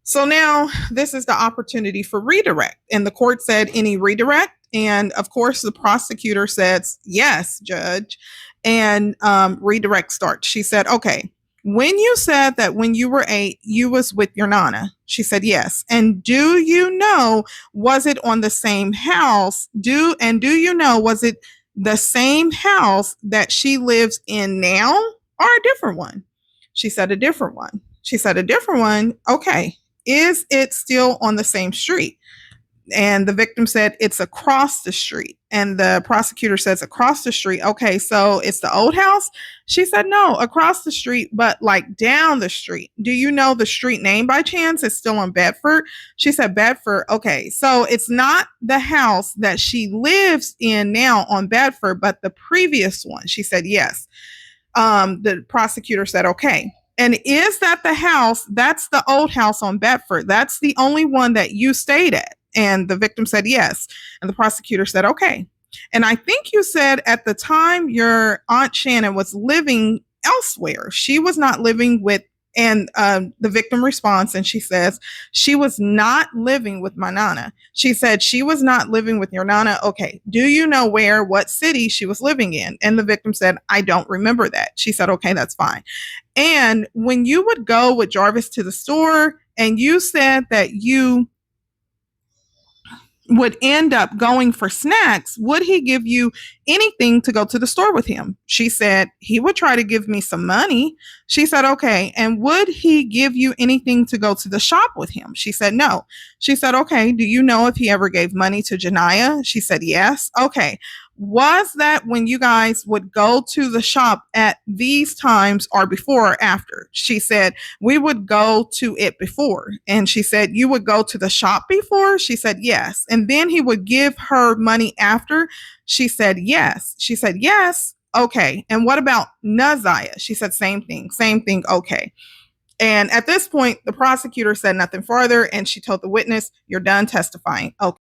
So now this is the opportunity for redirect. And the court said, any redirect? And of course, the prosecutor says, yes, judge. And redirect starts. She said, okay, when you said that when you were 8, you was with your nana. She said, yes. And do you know, was it on the same house? Do you know, was it the same house that she lives in now, or a different one? She said, a different one. She said, a different one. Okay. Is it still on the same street? And the victim said, it's across the street. And the prosecutor says, across the street. Okay, so it's the old house? She said, no, across the street, but like down the street. Do you know the street name by chance? It's still on Bedford? She said, Bedford. Okay, so it's not the house that she lives in now on Bedford, but the previous one. She said, yes. The prosecutor said, okay. And is that the house? That's the old house on Bedford. That's the only one that you stayed at. And the victim said, yes. And the prosecutor said, okay. And I think you said at the time your Aunt Shannon was living elsewhere. She was not living with, and the victim responds and she says, she was not living with my nana. She said, she was not living with your nana. Okay. Do you know what city she was living in? And the victim said, I don't remember that. She said, okay, that's fine. And when you would go with Jarvis to the store, and you said that you would end up going for snacks, would he give you anything to go to the store with him? She said, he would try to give me some money. She said, okay. And would he give you anything to go to the shop with him? She said, no. She said, okay. Do you know if he ever gave money to Janiyah? She said, yes. Okay. Was that when you guys would go to the shop at these times, or before or after? She said, we would go to it before. And she said, you would go to the shop before? She said, yes. And then he would give her money after? She said, yes. She said, yes. Okay. And what about Ziyah? She said, same thing. Okay. And at this point, the prosecutor said nothing further, and she told the witness, you're done testifying. Okay.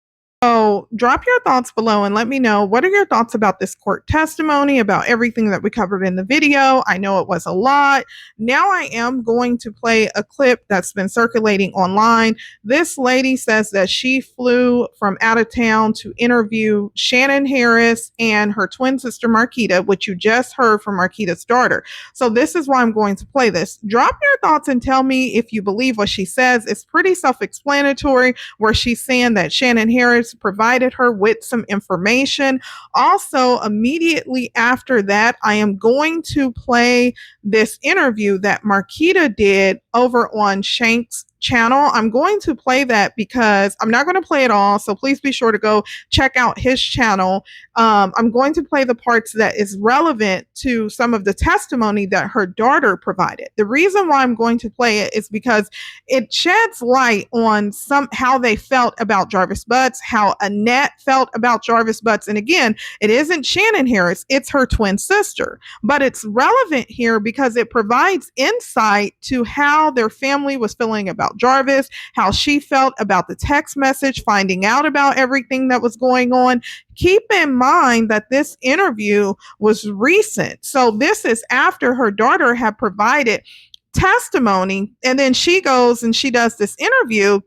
So drop your thoughts below and let me know, what are your thoughts about this court testimony, about everything that we covered in the video? I know it was a lot. Now I am going to play a clip that's been circulating online. This lady says that she flew from out of town to interview Shannon Harris and her twin sister Marquita, which you just heard from Marquita's daughter. So this is why I'm going to play this. Drop your thoughts and tell me if you believe what she says. It's pretty self-explanatory, where she's saying that Shannon Harris provided her with some information. Also, immediately after that, I am going to play this interview that Marquita did over on Shank's channel. I'm going to play that because I'm not going to play it all, so please be sure to go check out his channel. I'm going to play the parts that is relevant to some of the testimony that her daughter provided. The reason why I'm going to play it is because it sheds light on how they felt about Jarvis Butts, how Annette felt about Jarvis Butts. And again, it isn't Shannon Harris, it's her twin sister. But it's relevant here because it provides insight to how their family was feeling about Jarvis, how she felt about the text message, finding out about everything that was going on. Keep in mind that this interview was recent. So this is after her daughter had provided testimony, and then she goes and she does this interview,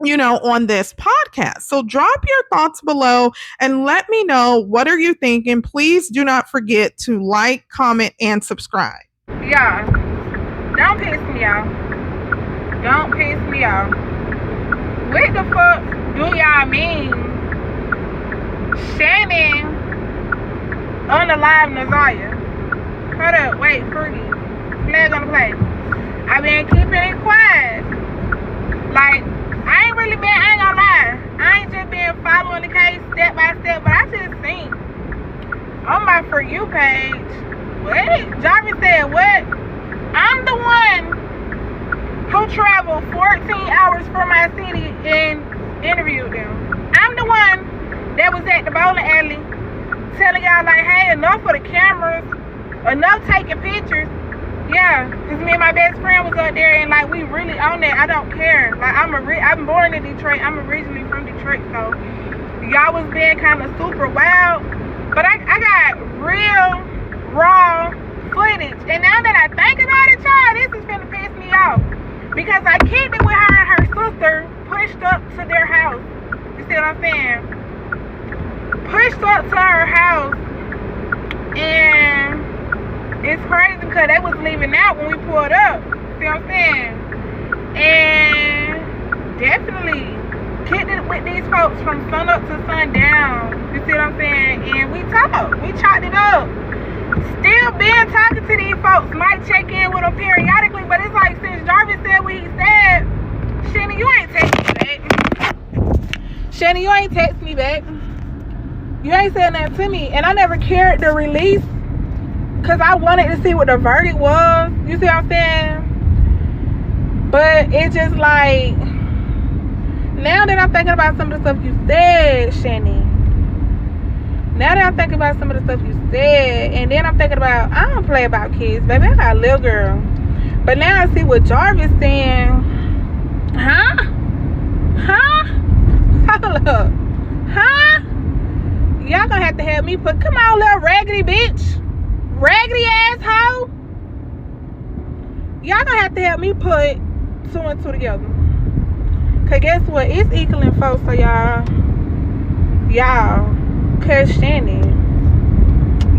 on this podcast. So drop your thoughts below and let me know, what are you thinking? Please do not forget to like, comment, and subscribe. Yeah, don't piss me off. Don't piss me off. What the fuck do y'all mean? Shannon unalive Ziyah. Hold up, wait, Fergie. Flag on the play. I've been keeping it quiet. Like, I ain't gonna lie. I ain't just been following the case step by step, but I just seen on my For You page, what? Jarvis said, what? I'm the one who traveled 14 hours from my city and interviewed them. I'm the one that was at the bowling alley telling y'all, like, hey, enough of the cameras, enough taking pictures. Yeah, because me and my best friend was up there, and like, we really own that. I don't care. Like, I'm born in Detroit. I'm originally from Detroit, so y'all was being kind of super wild. But I got real raw footage, and now that I think about it, y'all, this is finna piss me off. Because I kicked it with her and her sister, pushed up to their house. You see what I'm saying? Pushed up to her house, and it's crazy because they was leaving out when we pulled up. See what I'm saying? And definitely kicked it with these folks from sun up to sundown. You see what I'm saying? And we talked. We chopped it up. Still been talking to these folks. Might check in with them periodically, but it's like, since Jarvis said what he said, Shannon, you ain't text me back. Shannon, you ain't text me back. You ain't said nothing to me. And I never cared to release because I wanted to see what the verdict was. You see what I'm saying? But it's just like, now that I'm thinking about some of the stuff you said, Shannon. Now that I'm thinking about some of the stuff you said, and then I'm thinking about, I don't play about kids, baby. I got a little girl. But now I see what Jarvis saying. Huh? Hold up. Huh? Y'all gonna have to help me put, come on, little raggedy bitch. Raggedy asshole. Y'all gonna have to help me put 2 and 2 together. Cause guess what? It's equaling folks, so y'all. Cause Shannon,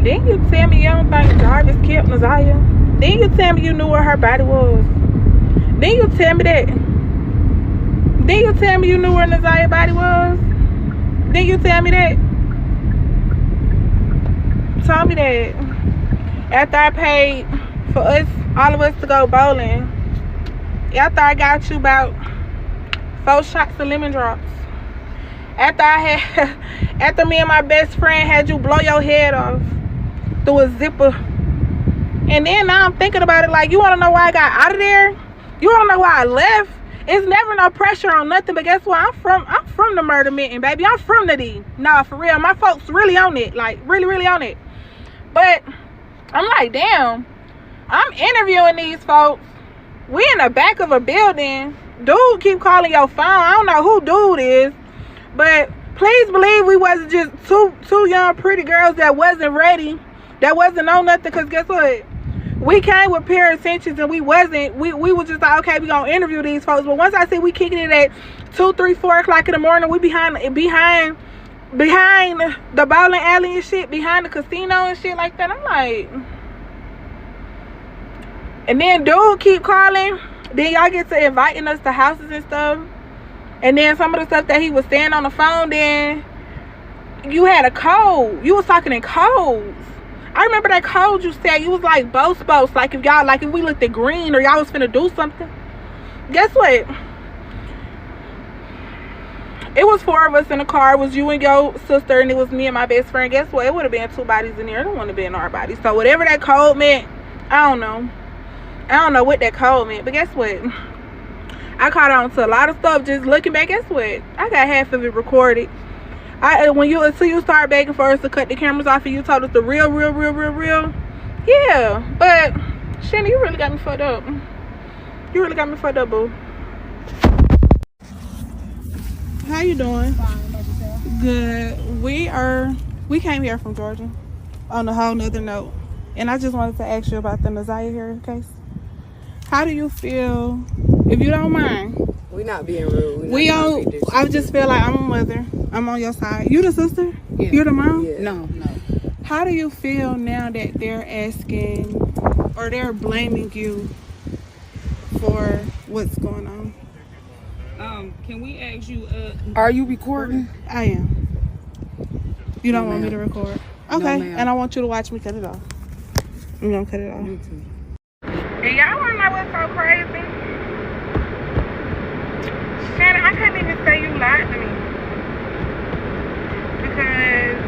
didn't you tell me you don't think Jarvis killed Ziyah? Didn't you tell me you knew where her body was? Didn't you tell me that? Didn't you tell me you knew where Ziyah's body was? Didn't you tell me that? Tell me that. After I paid for us, all of us to go bowling, after I got you about 4 shots of lemon drops. After me and my best friend had you blow your head off through a zipper. And then now I'm thinking about it, like, you want to know why I got out of there? You want to know why I left? It's never no pressure on nothing, but guess what? I'm from the murder mitten, baby. I'm from the D. Nah, for real. My folks really on it. Like, really, really on it. But I'm like, damn. I'm interviewing these folks. We in the back of a building. Dude keep calling your phone. I don't know who dude is. But Please believe we wasn't just two young pretty girls that wasn't ready, that wasn't on nothing. Because guess what? We came with pure intentions, and we were just like, okay, we gonna interview these folks. But once I see we kicking it at 2, 3, 4 o'clock in the morning, we behind the bowling alley and shit, behind the casino and shit like that. I'm like, and then dude keep calling. Then y'all get to inviting us to houses and stuff. And then some of the stuff that he was saying on the phone, then you had a code. You was talking in codes. I remember that code you said. You was like, both. Like if we looked at green or y'all was finna do something. Guess what? It was 4 of us in the car. It was you and your sister, and it was me and my best friend. Guess what? It would have been 2 bodies in there. It don't want to be in our bodies. So whatever that code meant, I don't know. I don't know what that code meant. But guess what? I caught on to a lot of stuff just looking back. Guess what? I got half of it recorded. Until you start begging for us to cut the cameras off and you told us the real. Yeah. But Shannon, you really got me fucked up. You really got me fucked up, boo. How you doing? Fine. Good. We came here from Georgia on a whole nother note. And I just wanted to ask you about the Ziyah Harris case. How do you feel, if you don't mind? We not being rude. I just feel like I'm a mother. I'm on your side. You the sister? Yeah. You the mom? Yeah. No. How do you feel now that they're asking or they're blaming you for what's going on? Can we ask you, are you recording? I am. You don't want me to record? Okay, no, and I want you to watch me cut it off. I'm gonna cut it off. Me too. And y'all wanna know what's so crazy? Shannon, I couldn't even say you lied to me. Because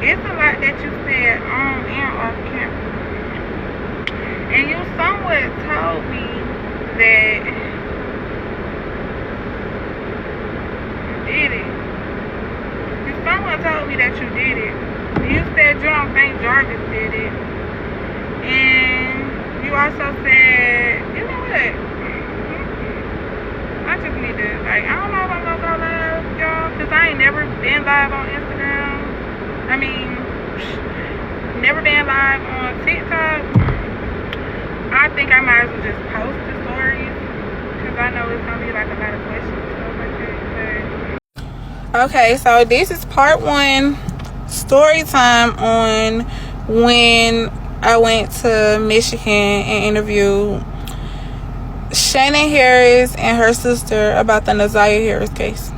it's a lot that you said on and off camera. And you somewhat told me that you did it. You somewhat told me that you did it. You said you don't think Jarvis did it. And you also said, you know what? I just need to, I don't know if I'm gonna go live, y'all, because I ain't never been live on Instagram. I mean, never been live on TikTok. I think I might as well just post the stories, because I know it's gonna be like a lot of questions and stuff like that. But okay, so this is part 1, story time on when I went to Michigan and interviewed Shannon Harris and her sister about the Ziyah Harris case.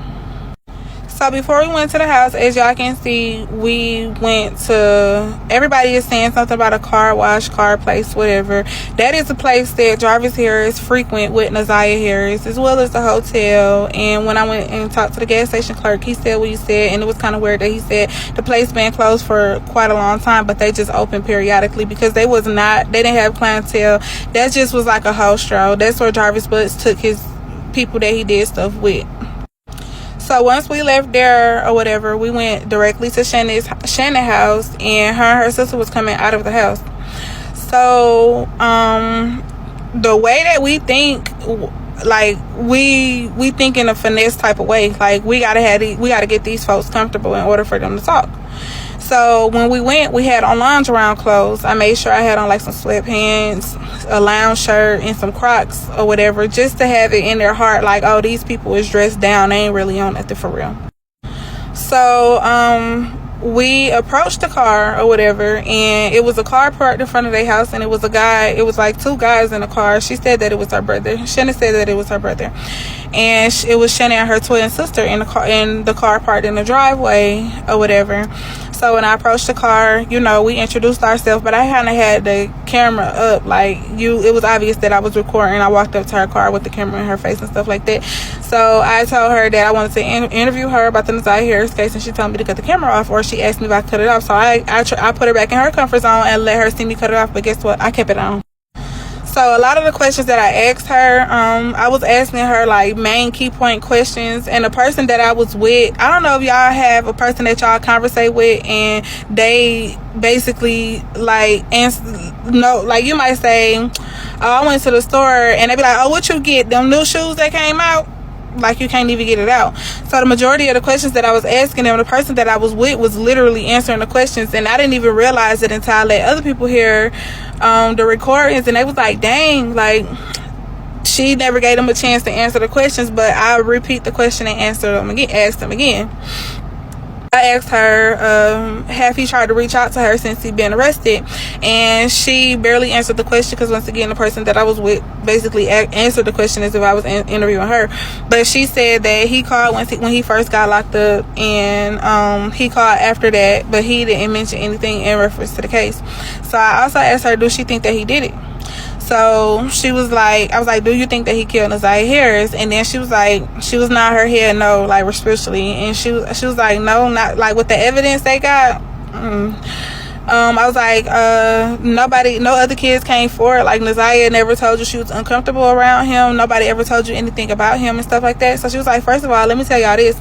So before we went to the house, as y'all can see, we went to, everybody is saying something about a car wash, car place, whatever. That is a place that Jarvis Harris frequent with Ziyah Harris, as well as the hotel. And when I went and talked to the gas station clerk, he said what he said, and it was kind of weird that he said the place been closed for quite a long time, but they just opened periodically because they didn't have clientele. That just was like a house stroll. That's where Jarvis Butts took his people that he did stuff with. So once we left there or whatever, we went directly to Shannon's house, and her sister was coming out of the house. So the way that we think, like we think in a finesse type of way, like we gotta get these folks comfortable in order for them to talk. So when we went, we had on lounge around clothes. I made sure I had on like some sweatpants, a lounge shirt, and some Crocs or whatever, just to have it in their heart like, oh, these people is dressed down, they ain't really on nothing for real. So we approached the car or whatever, and it was a car parked in front of their house, and it was a guy, it was like 2 guys in the car. She said that it was her brother. Shannon said that it was her brother, and it was Shannon and her twin sister in the car parked in the driveway or whatever. So when I approached the car, you know, we introduced ourselves, but I kind of had the camera up, like it was obvious that I was recording. I walked up to her car with the camera in her face and stuff like that. So I told her that I wanted to interview her about the Ziyah Harris case, and she told me to cut the camera off, or she asked me if I could cut it off. So I put her back in her comfort zone and let her see me cut it off, but guess what? I kept it on. So a lot of the questions that I asked her, I was asking her like main key point questions, and the person that I was with, I don't know if y'all have a person that y'all conversate with and they basically like like you might say, oh, I went to the store, and they be like, oh, what you get, them new shoes that came out? like you can't even get it out. So the majority of the questions that I was asking them, the person that I was with was literally answering the questions, and I didn't even realize it until I let other people hear the recordings, and they was like, dang, like she never gave them a chance to answer the questions. But I repeat the question and asked them again. I asked her, have he tried to reach out to her since he'd been arrested? And she barely answered the question, because once again, the person that I was with basically answered the question as if I was interviewing her. But she said that he called when he first got locked up, and he called after that, but he didn't mention anything in reference to the case. So I also asked her, do she think that he did it? So she was like, I was like, do you think that he killed Ziyah Harris? And then she was like, she was nodding her head no, like respectfully. And she was like, no, not like with the evidence they got. I was like, no other kids came forward. Like Ziyah never told you she was uncomfortable around him. Nobody ever told you anything about him and stuff like that. So she was like, first of all, let me tell y'all this.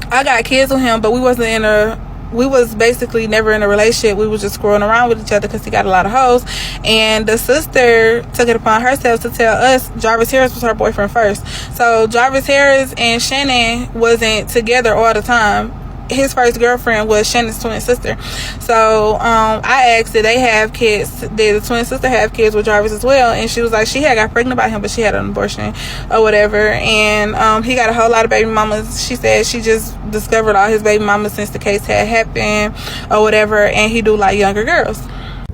I got kids with him, but we was basically never in a relationship. We was just screwing around with each other because he got a lot of hoes. And the sister took it upon herself to tell us Jarvis Harris was her boyfriend first. So Jarvis Harris and Shannon wasn't together all the time. His first girlfriend was Shannon's twin sister. So I asked, did they have kids? Did the twin sister have kids with Jarvis as well? And she was like, she had got pregnant by him, but she had an abortion or whatever. And he got a whole lot of baby mamas. She said she just discovered all his baby mamas since the case had happened or whatever. And he do like younger girls.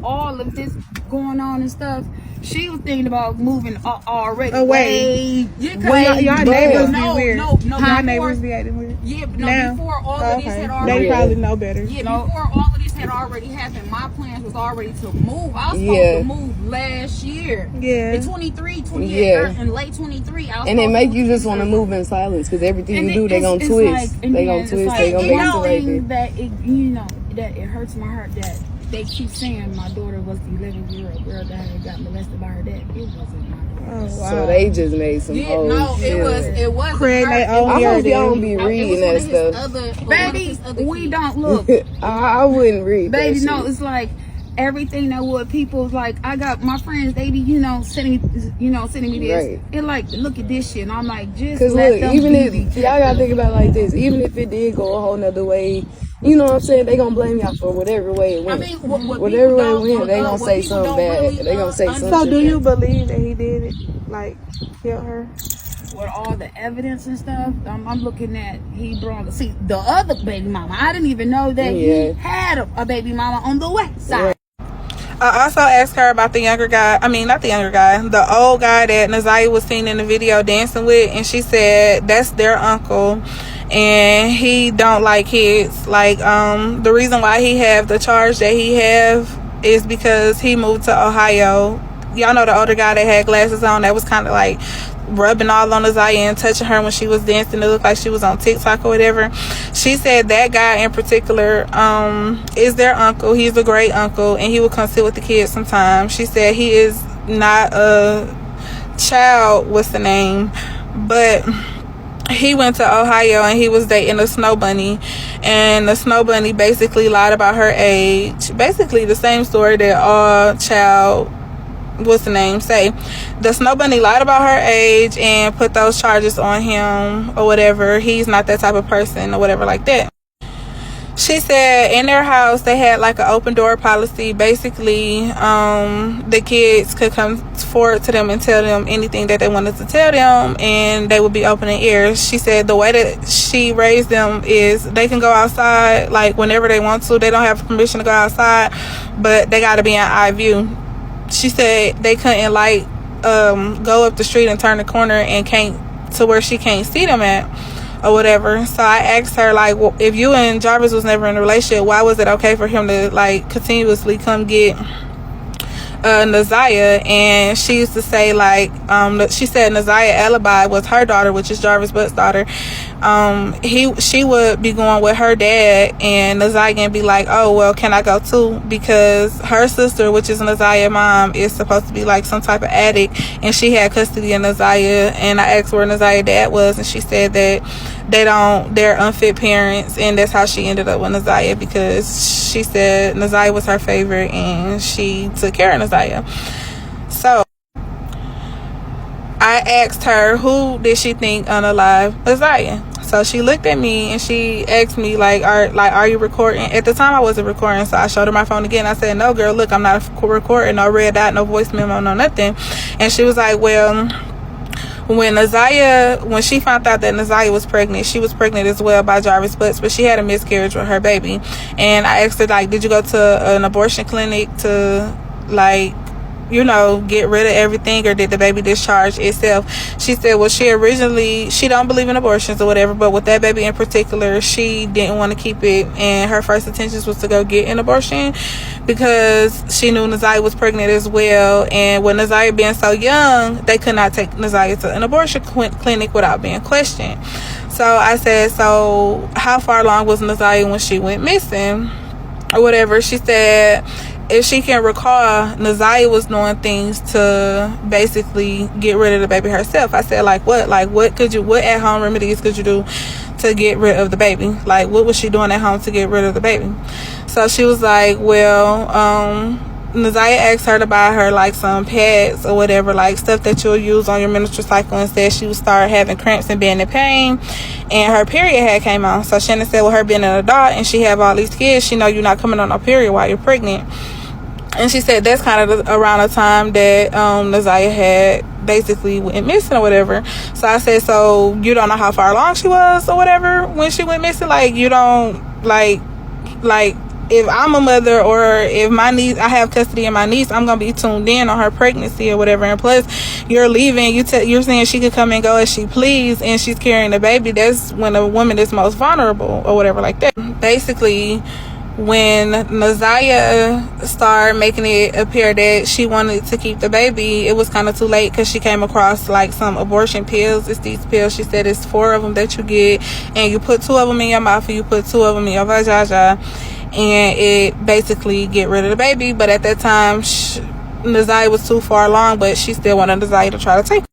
All of this going on and stuff, she was thinking about moving already. Away. Yeah, y'all neighbors be weird. No, y'all neighbors be acting weird. Yeah, but now, before all of this had already... They probably know better. Yeah, before all of this had already happened, my plans was already to move. I was supposed to move last year. Yeah. In 23, 28, in late 23. And it make you just want to move in silence, because everything you do, they gonna twist. They gonna twist, they gonna make it crazy. That it hurts my heart that they keep saying my daughter was the 11-year-old girl that had got molested by her dad. It wasn't my daughter. Oh, wow. So they just made some whole it was Craig, I hope y'all don't be reading that stuff. Baby, we don't look. I wouldn't read baby, that no, shit. it's like everything that what people like. I got my friends, they be sending me this. Right. It like, look at this shit, and I'm like, just because let look, them even if be y'all gotta think about it like this, even if it did go a whole nother way, you know what I'm saying, they gonna blame y'all for whatever way it went. I mean, whatever way it went, they gonna say something bad. Really, they gonna say something. So do you believe that he did it, like kill her? With all the evidence and stuff, I'm looking at he brought the other baby mama. I didn't even know that he had a baby mama on the west side. Right. I also asked her about the younger guy. I mean, not the younger guy, the old guy that Ziyah was seen in the video dancing with, and she said that's their uncle, and he don't like kids. Like, the reason why he have the charge that he have is because he moved to Ohio. Y'all know the older guy that had glasses on that was kind of like rubbing all on Ziyah and touching her when she was dancing. It looked like she was on TikTok or whatever. She said that guy in particular is their uncle. He's a great uncle, and he will come sit with the kids sometimes. She said he is not a child, what's the name, but he went to Ohio and he was dating a snow bunny, and the snow bunny basically lied about her age. Basically the same story that all child say. The snow bunny lied about her age and put those charges on him or whatever. He's not that type of person or whatever like that. She said in their house they had like an open door policy. Basically the kids could come forward to them and tell them anything that they wanted to tell them, and they would be open in ears. She said the way that she raised them is they can go outside like whenever they want to. They don't have permission to go outside, but they got to be in eye view. She said they couldn't like go up the street and turn the corner and can't to where she can't see them at or whatever. So I asked her, like, well, if you and Jarvis was never in a relationship, why was it okay for him to like continuously come get Ziyah? And she used to say like she said Ziyah alibi was her daughter, which is Jarvis Butts' daughter. She would be going with her dad, and Ziyah be like, oh well, can I go too? Because her sister, which is Ziyah's mom, is supposed to be like some type of addict, and she had custody of Ziyah. And I asked where Ziyah's dad was, and she said that they're unfit parents, and that's how she ended up with Ziyah, because she said Ziyah was her favorite and she took care of Ziyah. So I I asked her, who did she think unalive Ziyah? So she looked at me and she asked me, are you recording? At the time, I wasn't recording, so I showed her my phone again. I said, no, girl, look, I'm not recording, no red dot, no voice memo, no nothing. And she was like, well, when she found out that Ziyah was pregnant, she was pregnant as well by Jarvis Butts, but she had a miscarriage with her baby. And I asked her, did you go to an abortion clinic to, get rid of everything, or did the baby discharge itself? She said, well, she don't believe in abortions or whatever, but with that baby in particular, she didn't want to keep it, and her first intentions was to go get an abortion because she knew Ziyah was pregnant as well. And with Ziyah being so young, they could not take Ziyah to an abortion clinic without being questioned. So I said, so how far along was Ziyah when she went missing or whatever? She said, if she can recall, Ziyah was doing things to basically get rid of the baby herself. I said, what? What at-home remedies could you do to get rid of the baby? What was she doing at home to get rid of the baby? So she was like, well, Ziyah asked her to buy her some pads or whatever, stuff that you'll use on your menstrual cycle, and said she would start having cramps and being in pain, and her period had came on. So Shannon said, well, her being an adult and she have all these kids, she know you're not coming on no period while you're pregnant. And she said that's kind of around the time that Ziyah had basically went missing or whatever. So I said, so you don't know how far along she was or whatever when she went missing? You don't, if I'm a mother, or if my niece, I have custody of my niece, I'm going to be tuned in on her pregnancy or whatever. And plus, you're leaving, you're saying she could come and go as she please, and she's carrying a baby. That's when a woman is most vulnerable or whatever like that. Basically, when Ziyah started making it appear that she wanted to keep the baby, it was kind of too late, because she came across some abortion pills. It's these pills. She said it's 4 of them that you get, and you put 2 of them in your mouth and you put 2 of them in your vagina, and it basically get rid of the baby. But at that time, Ziyah was too far along, but she still wanted Ziyah to try to take it.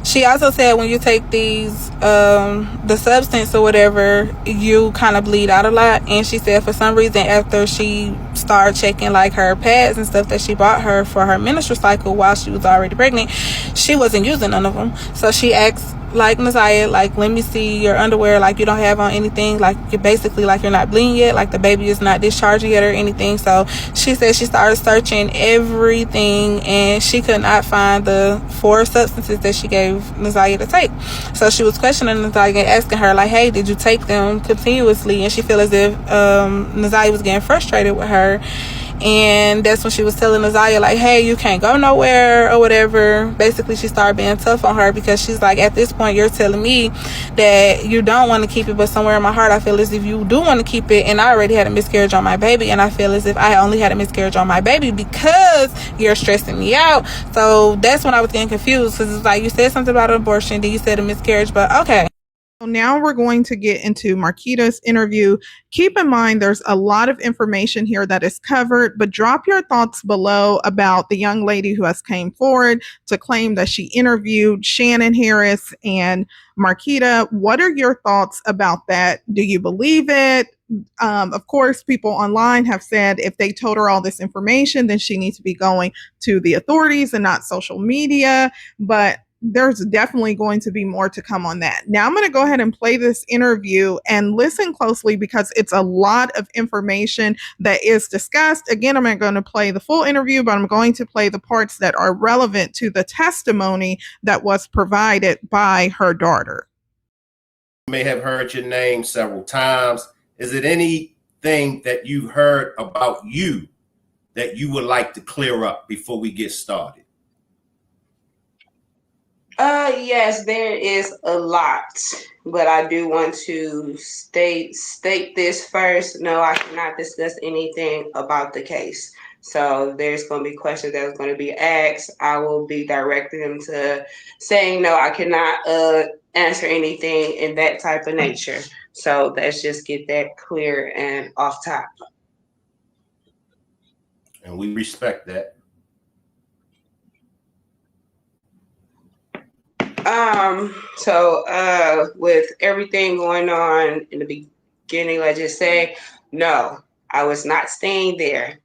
She also said when you take these, the substance or whatever, you kind of bleed out a lot. And she said for some reason, after she started checking her pads and stuff that she bought her for her menstrual cycle while she was already pregnant, she wasn't using none of them. So she asked Ziyah, let me see your underwear, you don't have on anything, you're basically you're not bleeding yet, the baby is not discharging yet or anything. So she said she started searching everything, and she could not find the 4 substances that she gave Ziyah to take. So she was questioning Ziyah, asking her hey, did you take them continuously? And she felt as if Ziyah was getting frustrated with her. And that's when she was telling Ziyah hey, you can't go nowhere or whatever. Basically, she started being tough on her, because she's at this point, you're telling me that you don't want to keep it, but somewhere in my heart, I feel as if you do want to keep it, and I already had a miscarriage on my baby, and I feel as if I only had a miscarriage on my baby because you're stressing me out. So that's when I was getting confused, because it's you said something about an abortion, then you said a miscarriage, but okay. So now we're going to get into Marketta's interview. Keep in mind, there's a lot of information here that is covered, but drop your thoughts below about the young lady who has came forward to claim that she interviewed Shannon Harris and Marketta. What are your thoughts about that? Do you believe it? Of course, people online have said if they told her all this information, then she needs to be going to the authorities and not social media. But there's definitely going to be more to come on that. Now I'm going to go ahead and play this interview and listen closely, because it's a lot of information that is discussed. Again, I'm not going to play the full interview, but I'm going to play the parts that are relevant to the testimony that was provided by her daughter. You may have heard your name several times. Is it anything that you've heard about you that you would like to clear up before we get started? Yes, there is a lot, but I do want to state this first. No, I cannot discuss anything about the case. So there's going to be questions that's going to be asked. I will be directing them to saying, no, I cannot answer anything in that type of nature. So let's just get that clear and off top. And we respect that. With everything going on in the beginning, let's just say, no, I was not staying there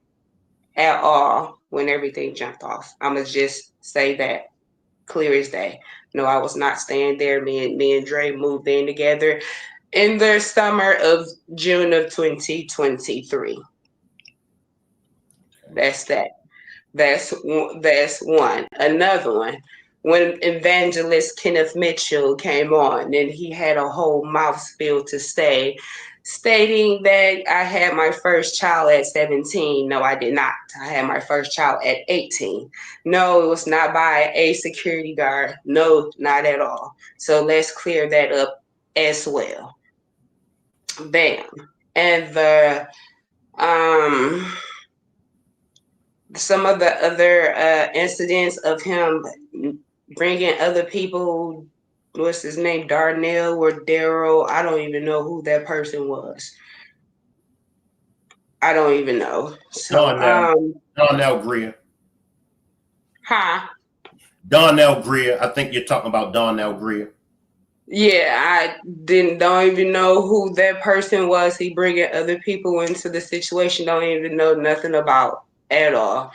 at all when everything jumped off. I'm going to just say that. Clear as day. No, I was not staying there. Me and Dre moved in together in the summer of June of 2023. That's that. That's one. Another one. When evangelist Kenneth Mitchell came on, and he had a whole mouth spiel to say, stating that I had my first child at 17. No, I did not. I had my first child at 18. No, it was not by a security guard. No, not at all. So let's clear that up as well. Bam. And the some of the other incidents of him bringing other people, what's his name, Darnell or Daryl, I don't even know who that person was. I don't even know. So Darnell Greer. Huh? Darnell Greer. I think you're talking about Darnell Greer. Yeah, I don't even know who that person was. He bringing other people into the situation. Don't even know nothing about at all.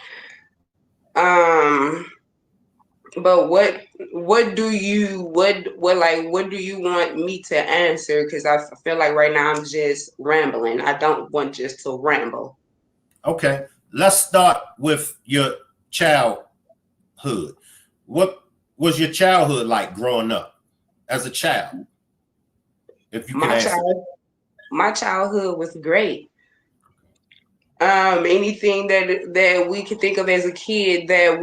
But what do you want me to answer? Because I feel like right now I'm just rambling. I don't want just to ramble. Okay, let's start with your childhood. What was your childhood like growing up as a child? If you can answer. My childhood was great. Anything that we could think of as a kid that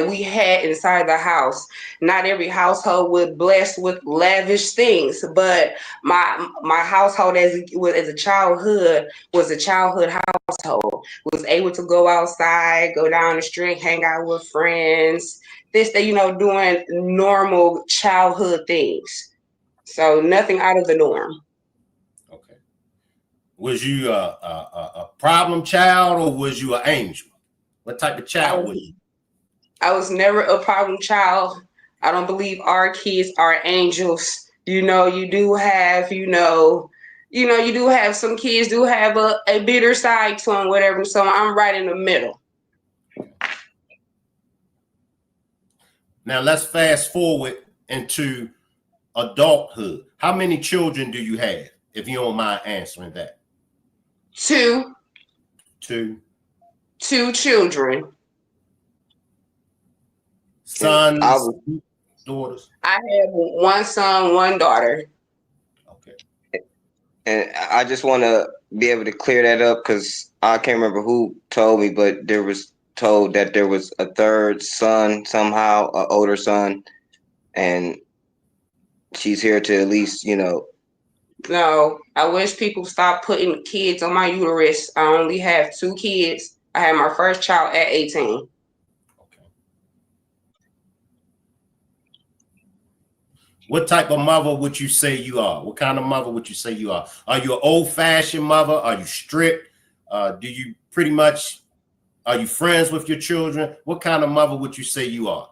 we had inside the house. Not every household was blessed with lavish things, but my household as a childhood was a childhood household. Was able to go outside, go down the street, hang out with friends. Doing normal childhood things. So nothing out of the norm. Okay. Was you a problem child or was you an angel? What type of child was you? I was never a problem child. I don't believe our kids are angels. You do have some kids do have a bitter side to them, whatever. So I'm right in the middle. Now let's fast forward into adulthood. How many children do you have, if you don't mind answering that? Two children. Sons, daughters? I have one son, one daughter. Okay. And I just want to be able to clear that up because I can't remember who told me, but there was told that there was a third son somehow, an older son, and she's here to at least, No, I wish people stop putting kids on my uterus. I only have 2 kids. I had my first child at 18. What type of mother would you say you are? What kind of mother would you say you are? Are you an old-fashioned mother? Are you strict? Are you friends with your children? What kind of mother would you say you are?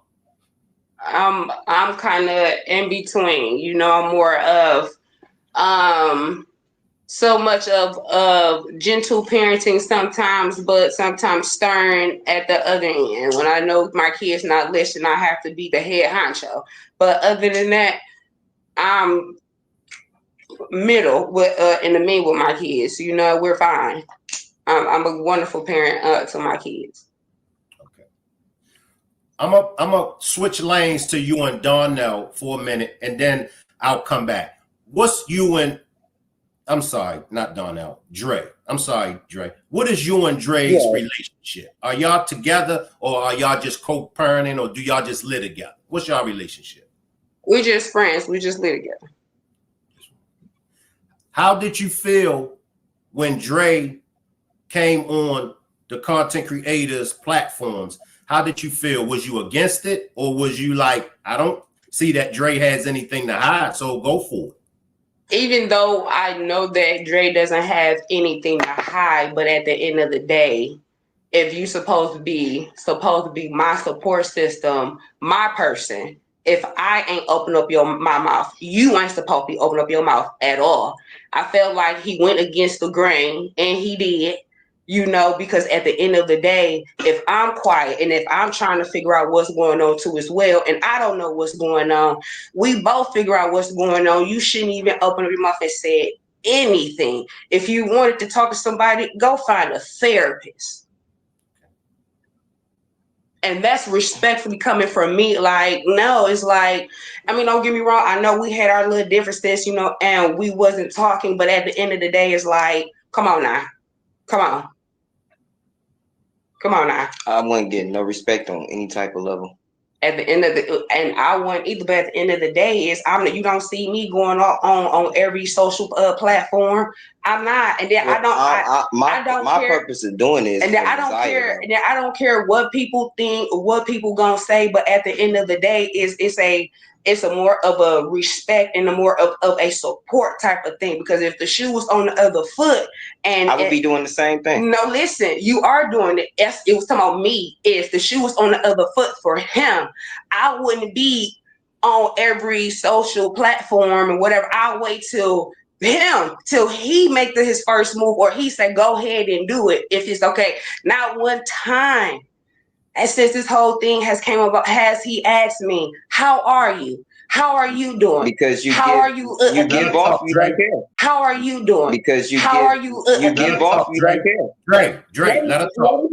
I'm kind of in between. I'm more of so much of gentle parenting sometimes, but sometimes stern at the other end. When I know my kids not listening, I have to be the head honcho. But other than that, I'm middle in the middle with my kids. We're fine. I'm a wonderful parent to my kids. Okay. I'm a switch lanes to you and Darnell for a minute, and then I'll come back. What's you and I'm sorry, not Darnell, Dre. I'm sorry, Dre. What is you and Dre's relationship? Are y'all together or are y'all just co-parenting or do y'all just live together? What's y'all relationship? We're just friends. We just live together. How did you feel when Dre came on the content creators platforms? How did you feel? Was you against it or was you like, I don't see that Dre has anything to hide, so go for it? Even though I know that Dre doesn't have anything to hide, but at the end of the day, if you supposed to be my support system, my person, if I ain't open up my mouth, you ain't supposed to be open up your mouth at all. I felt like he went against the grain, and he did. you know, because at the end of the day, if I'm quiet and if I'm trying to figure out what's going on too as well, and I don't know what's going on, we both figure out what's going on. You shouldn't even open up your mouth and say anything. If you wanted to talk to somebody, go find a therapist. And that's respectfully coming from me. Like, no, it's like, I mean, don't get me wrong. I know we had our little differences, you know, and we wasn't talking, but at the end of the day, it's like, come on now. Come on. Come on now. I wasn't getting no respect on any type of level. At the end of the, and I wouldn't either, but at the end of the day, is you don't see me going on every social platform. I'm not, and then well, I don't my care. Purpose of doing this, and then I don't care. And then I don't care what people think or what people gonna say. But at the end of the day, it's a more of a respect and a more of a support type of thing. Because if the shoe was on the other foot, and I would be doing the same thing. No, listen, you are doing it. It was talking about me. If the shoe was on the other foot for him, I wouldn't be on every social platform and whatever. I'll wait till he make his first move, or he said, go ahead and do it if it's okay. Not one time. And since this whole thing has came about, has he asked me, how are you? How are you doing? Because you you give off, you don't care. How are you doing? Because you give off, you don't care. Dre, let us talk.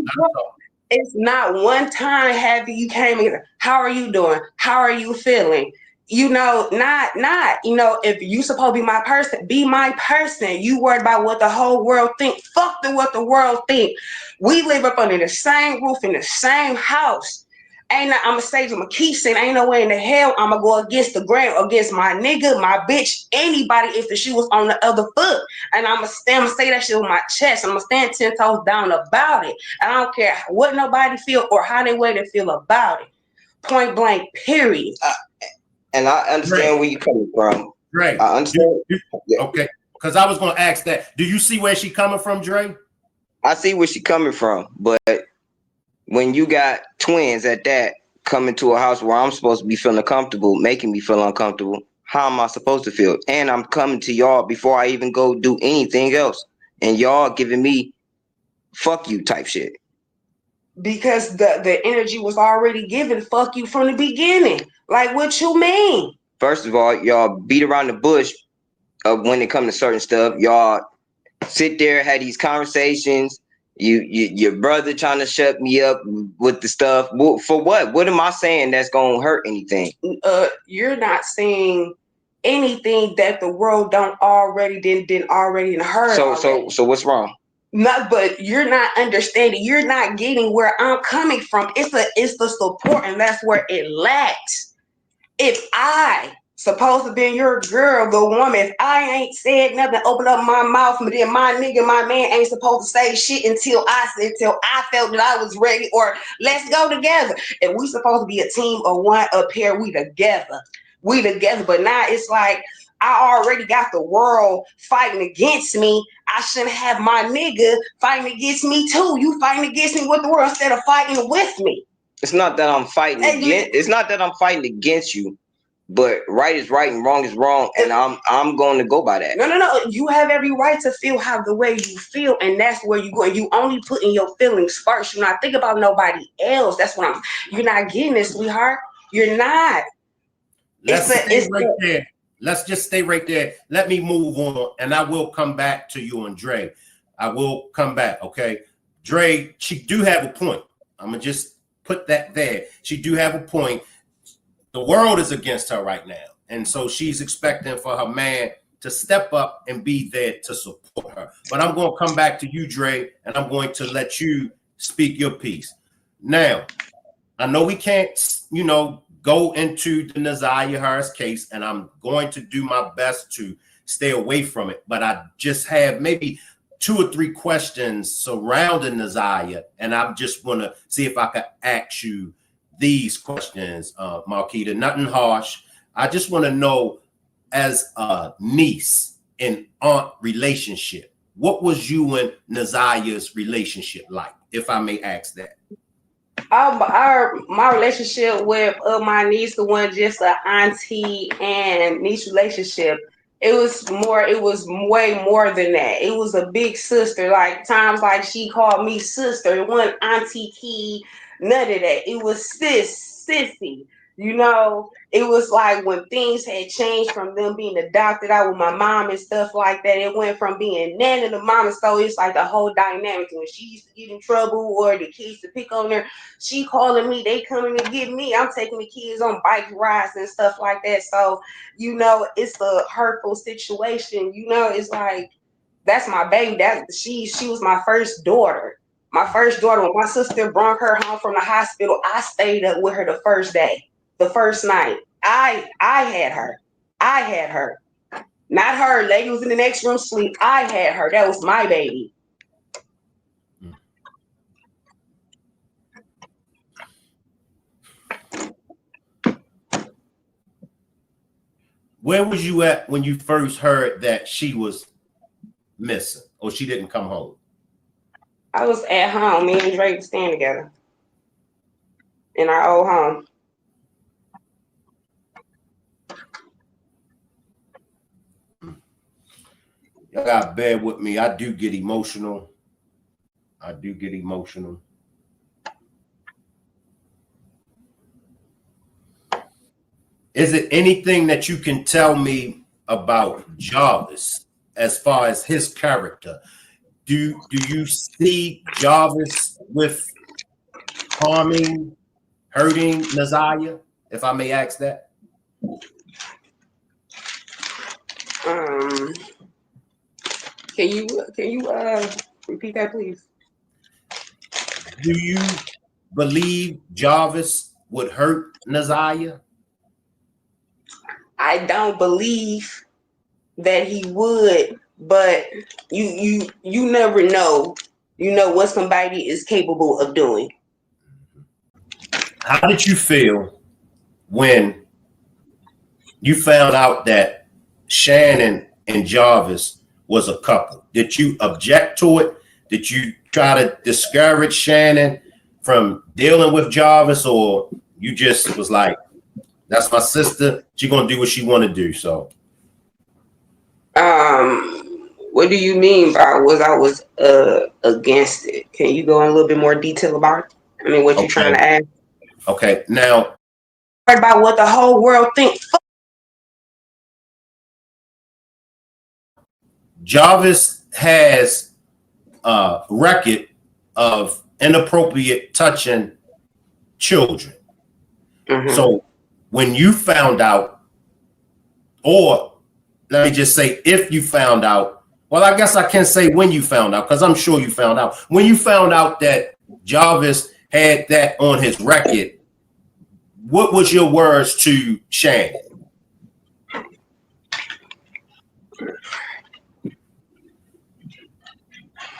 It's not one time have you came in. How are you doing? How are you feeling? You know, not, you know, if you supposed to be my person, be my person. You worried about what the whole world think. Fuck what the world think. We live up under the same roof in the same house. I'm gonna say, I'm gonna keep saying, ain't no way in the hell I'm gonna go against the grain, against my nigga, my bitch, anybody if the shoe was on the other foot. And I'm gonna say that shit with my chest. I'm gonna stand 10 toes down about it. And I don't care what nobody feel or how they way to feel about it. Point blank, period. And I understand where you're coming from. Dre, I understand. Okay, because I was gonna ask that. Do you see where she coming from, Dre? I see where she coming from, but when you got twins at that coming to a house where I'm supposed to be feeling comfortable, making me feel uncomfortable, how am I supposed to feel? And I'm coming to y'all before I even go do anything else, and y'all giving me fuck you type shit. Because the energy was already given fuck you from the beginning. Like, what you mean? First of all, y'all beat around the bush when it comes to certain stuff. Y'all sit there, had these conversations. Your brother trying to shut me up with the stuff. For what? What am I saying that's gonna hurt anything? You're not saying anything that the world didn't already heard. So what's wrong? Not, but you're not understanding. You're not getting where I'm coming from. It's the support, and that's where it lacks. If I supposed to be your girl, the woman, if I ain't said nothing, open up my mouth, and then my nigga, my man ain't supposed to say shit until I felt that I was ready, or let's go together. If we supposed to be a team or one up here, we together. But now it's like, I already got the world fighting against me. I shouldn't have my nigga fighting against me too. You fighting against me with the world instead of fighting with me. It's not that I'm fighting against. It's not that I'm fighting against you, but right is right and wrong is wrong, and I'm going to go by that. No. You have every right to feel how the way you feel, and that's where you go. You only put in your feelings first. You're not thinking about nobody else. That's what you're not getting this, sweetheart. You're not. Let's just stay right there. Let me move on, and I will come back to you and Dre. I will come back, okay? Dre, she do have a point. I'm going to just put that there. She do have a point. The world is against her right now, and so she's expecting for her man to step up and be there to support her. But I'm going to come back to you, Dre, and I'm going to let you speak your piece. Now, I know we can't, go into the Ziyah Harris case, and I'm going to do my best to stay away from it. But I just have maybe 2 or 3 questions surrounding Ziyah, and I just want to see if I can ask you these questions, Marquita. Nothing harsh. I just want to know, as a niece and aunt relationship, what was you and Ziyah's relationship like, if I may ask that? My relationship with my niece, the one just an auntie and niece relationship, It was way more than that. It was a big sister. Like times like she called me sister. It wasn't Auntie Key, none of that. It was sissy. You know, it was like when things had changed from them being adopted out with my mom and stuff like that. It went from being Nana to mama. So it's like the whole dynamic. When she used to get in trouble or the kids to pick on her, she calling me, they coming to get me. I'm taking the kids on bike rides and stuff like that. So, you know, it's a hurtful situation. You know, it's like that's my baby. That she was my first daughter. My first daughter. When my sister brought her home from the hospital, I stayed up with her the first day, the first night. I had her. I had her. Not her. Lady was in the next room sleep. I had her. That was my baby. Where was you at when you first heard that she was missing or she didn't come home? I was at home. Me and Dre was staying together in our old home. Y'all gotta bear with me. I do get emotional. Is it anything that you can tell me about Jarvis as far as his character? Do you see Jarvis with hurting Ziyah, if I may ask that? Can you repeat that, please? Do you believe Jarvis would hurt Ziyah? I don't believe that he would, but you never know. You know what somebody is capable of doing. How did you feel when you found out that Shannon and Jarvis was a couple? Did you object to it? Did you try to discourage Shannon from dealing with Jarvis, or you just was like, that's my sister, she gonna do what she want to do? So what do you mean by I was against it? Can you go in a little bit more detail about it? I mean, what you trying to ask? Okay, now about what the whole world thinks. Jarvis has a record of inappropriate touching children. So when you found out, or let me just say, if you found out, well, I guess I can't say when you found out, because I'm sure you found out. When you found out that Jarvis had that on his record, what was your words to Shannon?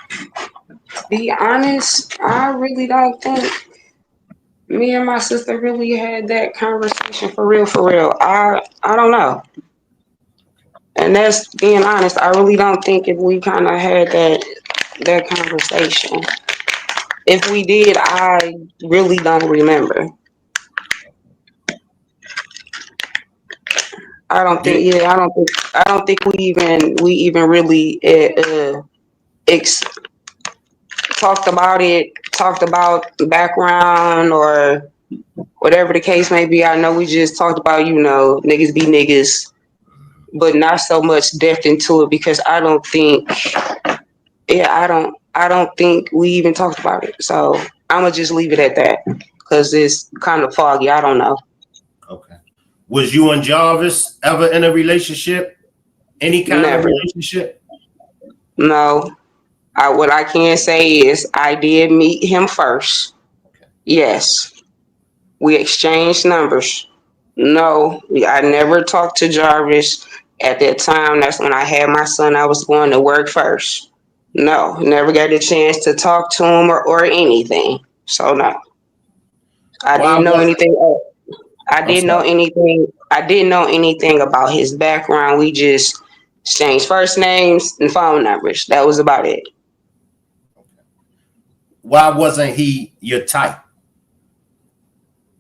To be honest, I really don't think me and my sister really had that conversation for real, for real. I don't know. And that's being honest. I really don't think if we kind of had that conversation. If we did, I really don't remember. I don't think. Yeah, I don't think we even really talked about it. Talked about the background or whatever the case may be. I know we just talked about, you know, niggas be niggas, but not so much depth into it because I don't think. Yeah, I don't think we even talked about it. So I'm gonna just leave it at that because it's kind of foggy. I don't know. Okay. Was you and Jarvis ever in a relationship? Any kind of relationship? No. What I can say is I did meet him first. Okay. Yes. We exchanged numbers. No, I never talked to Jarvis at that time. That's when I had my son. I was going to work first. No, never got a chance to talk to him or anything. So no. I didn't know anything. I didn't know anything about his background. We just exchanged first names and phone numbers. That was about it. Why wasn't he your type?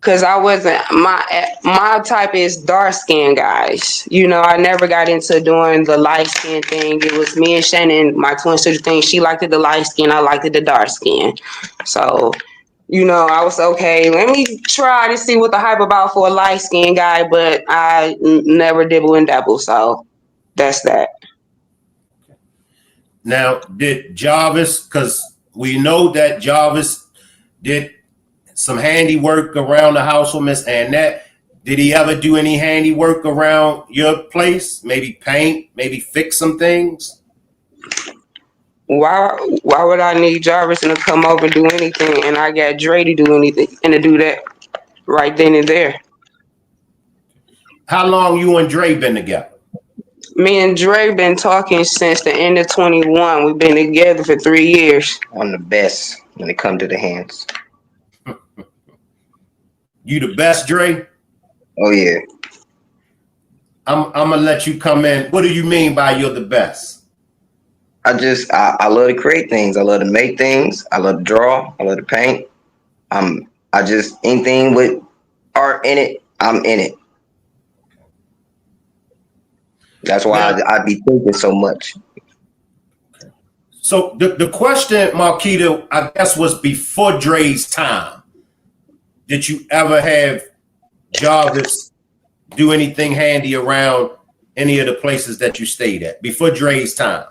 Cause I wasn't my type is dark skinned guys. You know, I never got into doing the light skin thing. It was me and Shannon, my twin sister thing. She liked it the light skin, I liked it the dark skin. So, you know, I was okay. Let me try to see what the hype about for a light skinned guy, but I never dibble and dabble. So that's that. Now, did Jarvis? Because we know that Jarvis did some handiwork around the house with Miss Annette. Did he ever do any handiwork around your place? Maybe paint, maybe fix some things? Why would I need Jarvis to come over and do anything, and I got Dre to do anything and to do that right then and there? How long you and Dre been together? Me and Dre been talking since the end of 21. We've been together for 3 years. I'm the best when it comes to the hands. You the best, Dre? Oh yeah. I'm gonna let you come in. What do you mean by you're the best? I love to create things. I love to make things. I love to draw. I love to paint. I just anything with art in it, I'm in it. That's why I be thinking so much. So the question, Marquita, I guess was before Dre's time. Did you ever have Jarvis do anything handy around any of the places that you stayed at before Dre's time?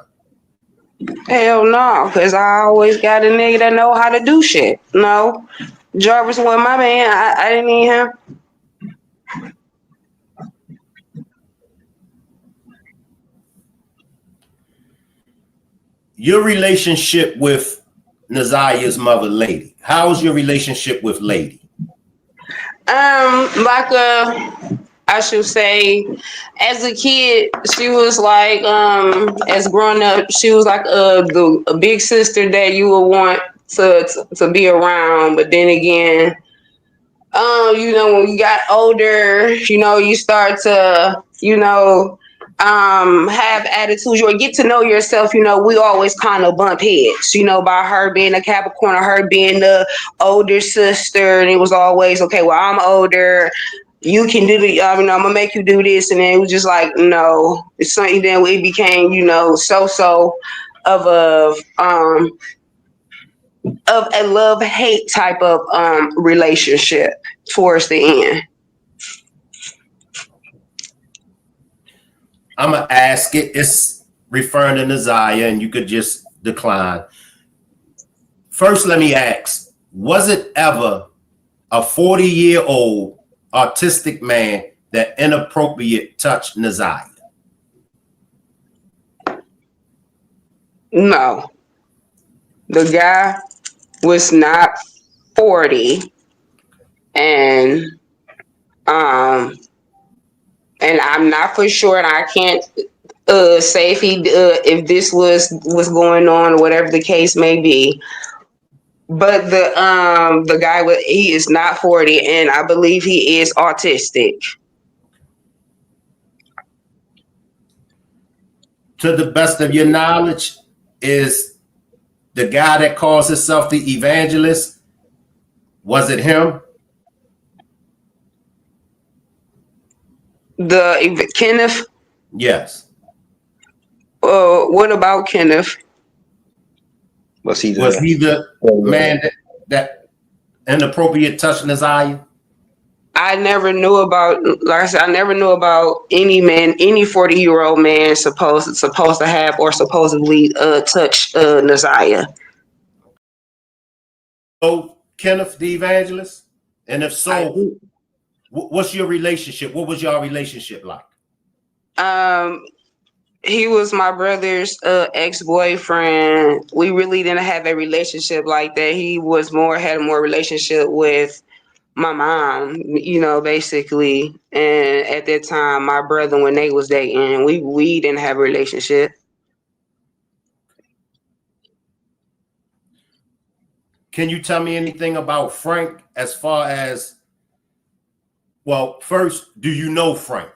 Hell no, because I always got a nigga that know how to do shit. No, Jarvis wasn't my man. I didn't need him. Your relationship with Naziah's mother, Lady. How's your relationship with Lady? I should say, as a kid, she was like, as growing up, she was like a big sister that you would want to be around. But then again, you know, when you got older, you know, you start to, you know, have attitudes or get to know yourself. You know, we always kind of bump heads, you know, by her being a Capricorn or her being the older sister. And it was always, okay, well, I'm older. You can do the, you know, I'm gonna make you do this. And then it was just like, no, it's something. Then it became, you know, so of a love-hate type of relationship towards the end. I'm gonna ask it. It's referring to Ziyah, and you could just decline. First, let me ask: was it ever a 40-year-old autistic man that inappropriate touched Ziyah? No, the guy was not 40, and I'm not for sure, and I can't say if this was going on or whatever the case may be. But the guy he is not 40, and I believe he is autistic. To the best of your knowledge, is the guy that calls himself the evangelist, was it him? The Kenneth? Yes. What about Kenneth? Was he the man that inappropriate touched Ziyah? I never knew about, like I said, I never knew about any man, any 40-year-old man supposed to have or supposedly touch Ziyah. So Kenneth the evangelist? And if so, what's your relationship? What was your relationship like? He was my brother's ex-boyfriend. We really didn't have a relationship like that. He had a more relationship with my mom, you know, basically. And at that time, my brother, when they was dating, we didn't have a relationship. Can you tell me anything about Frank as far as, well, first, do you know Frank?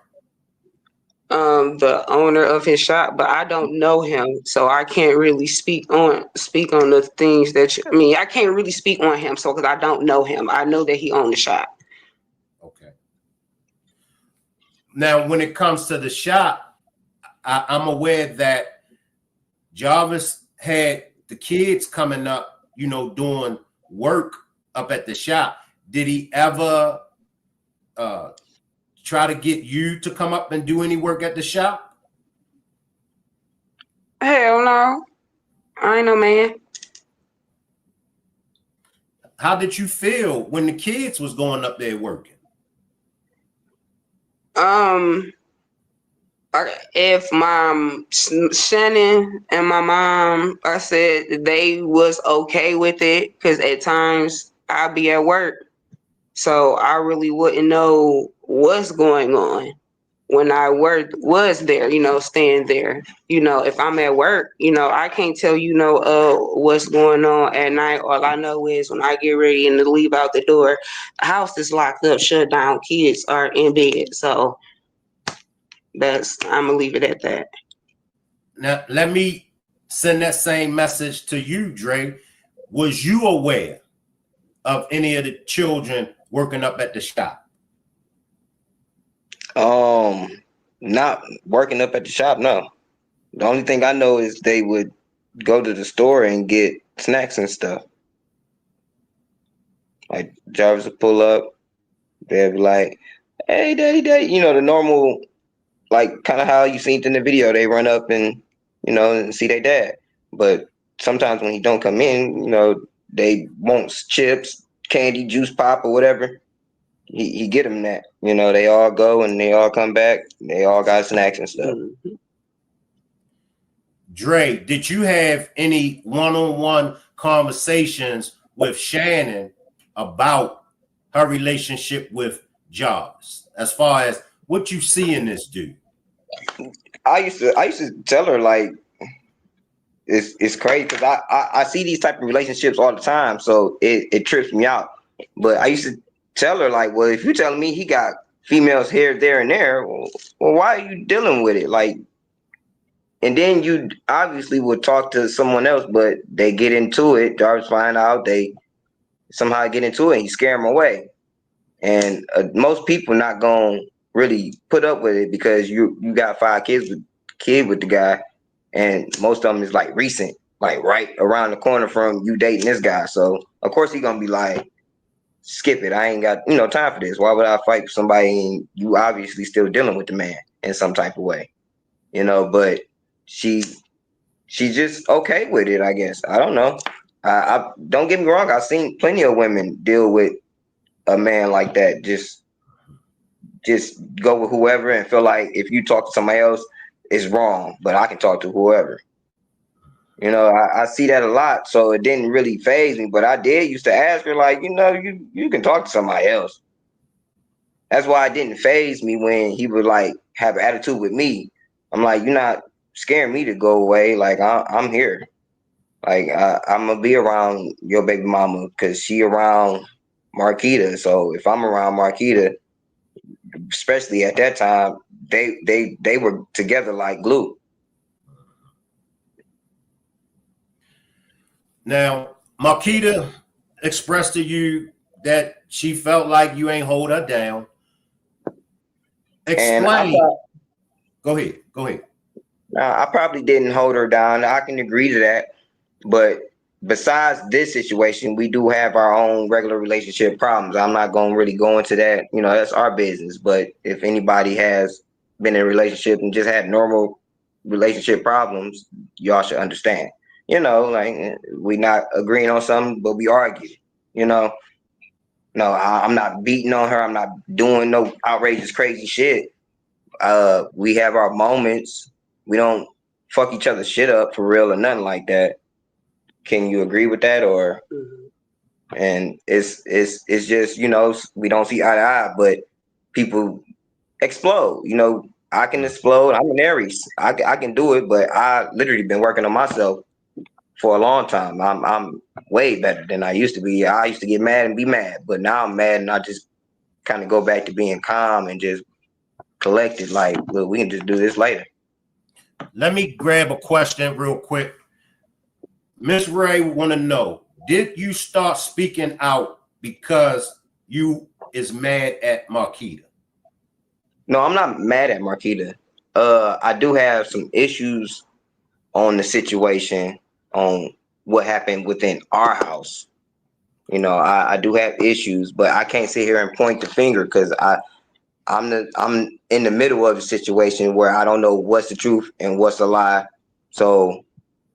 The owner of his shop, but I don't know him, so I can't really speak on the things that I can't really speak on him, so because I don't know him. I know that he owned the shop. Now, when it comes to the shop, I'm aware that Jarvis had the kids coming up, you know, doing work up at the shop. Did he ever try to get you to come up and do any work at the shop? Hell no. I ain't no man. How did you feel when the kids was going up there working? If my Shannon and my mom, I said they was okay with it, because at times I'd be at work, so I really wouldn't know what's going on when I was there, you know, staying there. You know, if I'm at work, you know, I can't tell you what's going on at night. All I know is when I get ready and to leave out the door, the house is locked up, shut down, kids are in bed. So I'm gonna leave it at that. Now, let me send that same message to you, Dre. Was you aware of any of the children working up at the shop? Not working up at the shop, no. The only thing I know is they would go to the store and get snacks and stuff. Like Jarvis would pull up, they'd be like, "Hey, daddy," you know, the normal, like kind of how you seen it in the video. They run up and, you know, and see their dad. But sometimes when he don't come in, you know, they want chips, candy, juice pop, or whatever. He get them that. You know, they all go and they all come back. They all got snacks and stuff. Mm-hmm. Dre, did you have any one-on-one conversations with Shannon about her relationship with Jarvis, as far as what you see in this dude? I used to tell her, like, it's crazy because I see these type of relationships all the time, so it trips me out. But I used to tell her, like, well, if you're telling me he got females here, there, and there, well, why are you dealing with it? Like, and then you obviously would talk to someone else, but they get into it. Jarvis find out, they somehow get into it, and you scare them away. And most people not gonna really put up with it because you got 5 kids with the guy, and most of them is like recent, like right around the corner from you dating this guy. So of course he gonna be like, skip it. I ain't got time for this. Why would I fight for somebody and you obviously still dealing with the man in some type of way, But she's just okay with it, I guess. I don't know. I don't get me wrong. I've seen plenty of women deal with a man like that. Just go with whoever and feel like if you talk to somebody else, it's wrong. But I can talk to whoever. I see that a lot, so it didn't really faze me. But I did used to ask her, like, you can talk to somebody else. That's why it didn't faze me when he would like have an attitude with me. I'm like, you're not scaring me to go away. Like I'm here. Like I'm gonna be around your baby mama because she around Marquita. So if I'm around Marquita, especially at that time, they were together like glue. Now, Marquita expressed to you that she felt like you ain't hold her down. Explain. Go ahead. I probably didn't hold her down. I can agree to that. But besides this situation, we do have our own regular relationship problems. I'm not going to really go into that. That's our business. But if anybody has been in a relationship and just had normal relationship problems, y'all should understand. Like we not agreeing on something, but we argue. No, I'm not beating on her. I'm not doing no outrageous, crazy shit. We have our moments. We don't fuck each other's shit up for real or nothing like that. Can you agree with that? Or and it's just we don't see eye to eye, but people explode. I can explode. I'm an Aries. I can do it, but I literally been working on myself for a long time. I'm way better than I used to be. I used to get mad and be mad, but now I'm mad and I just kind of go back to being calm and just collected. Like, look, we can just do this later. Let me grab a question real quick. Miss Ray want to know, did you start speaking out because you is mad at Marquita? No, I'm not mad at Marquita. I do have some issues on the situation, on what happened within our house. You know, I do have issues, but I can't sit here and point the finger because I'm in the middle of the situation where I don't know what's the truth and what's a lie. So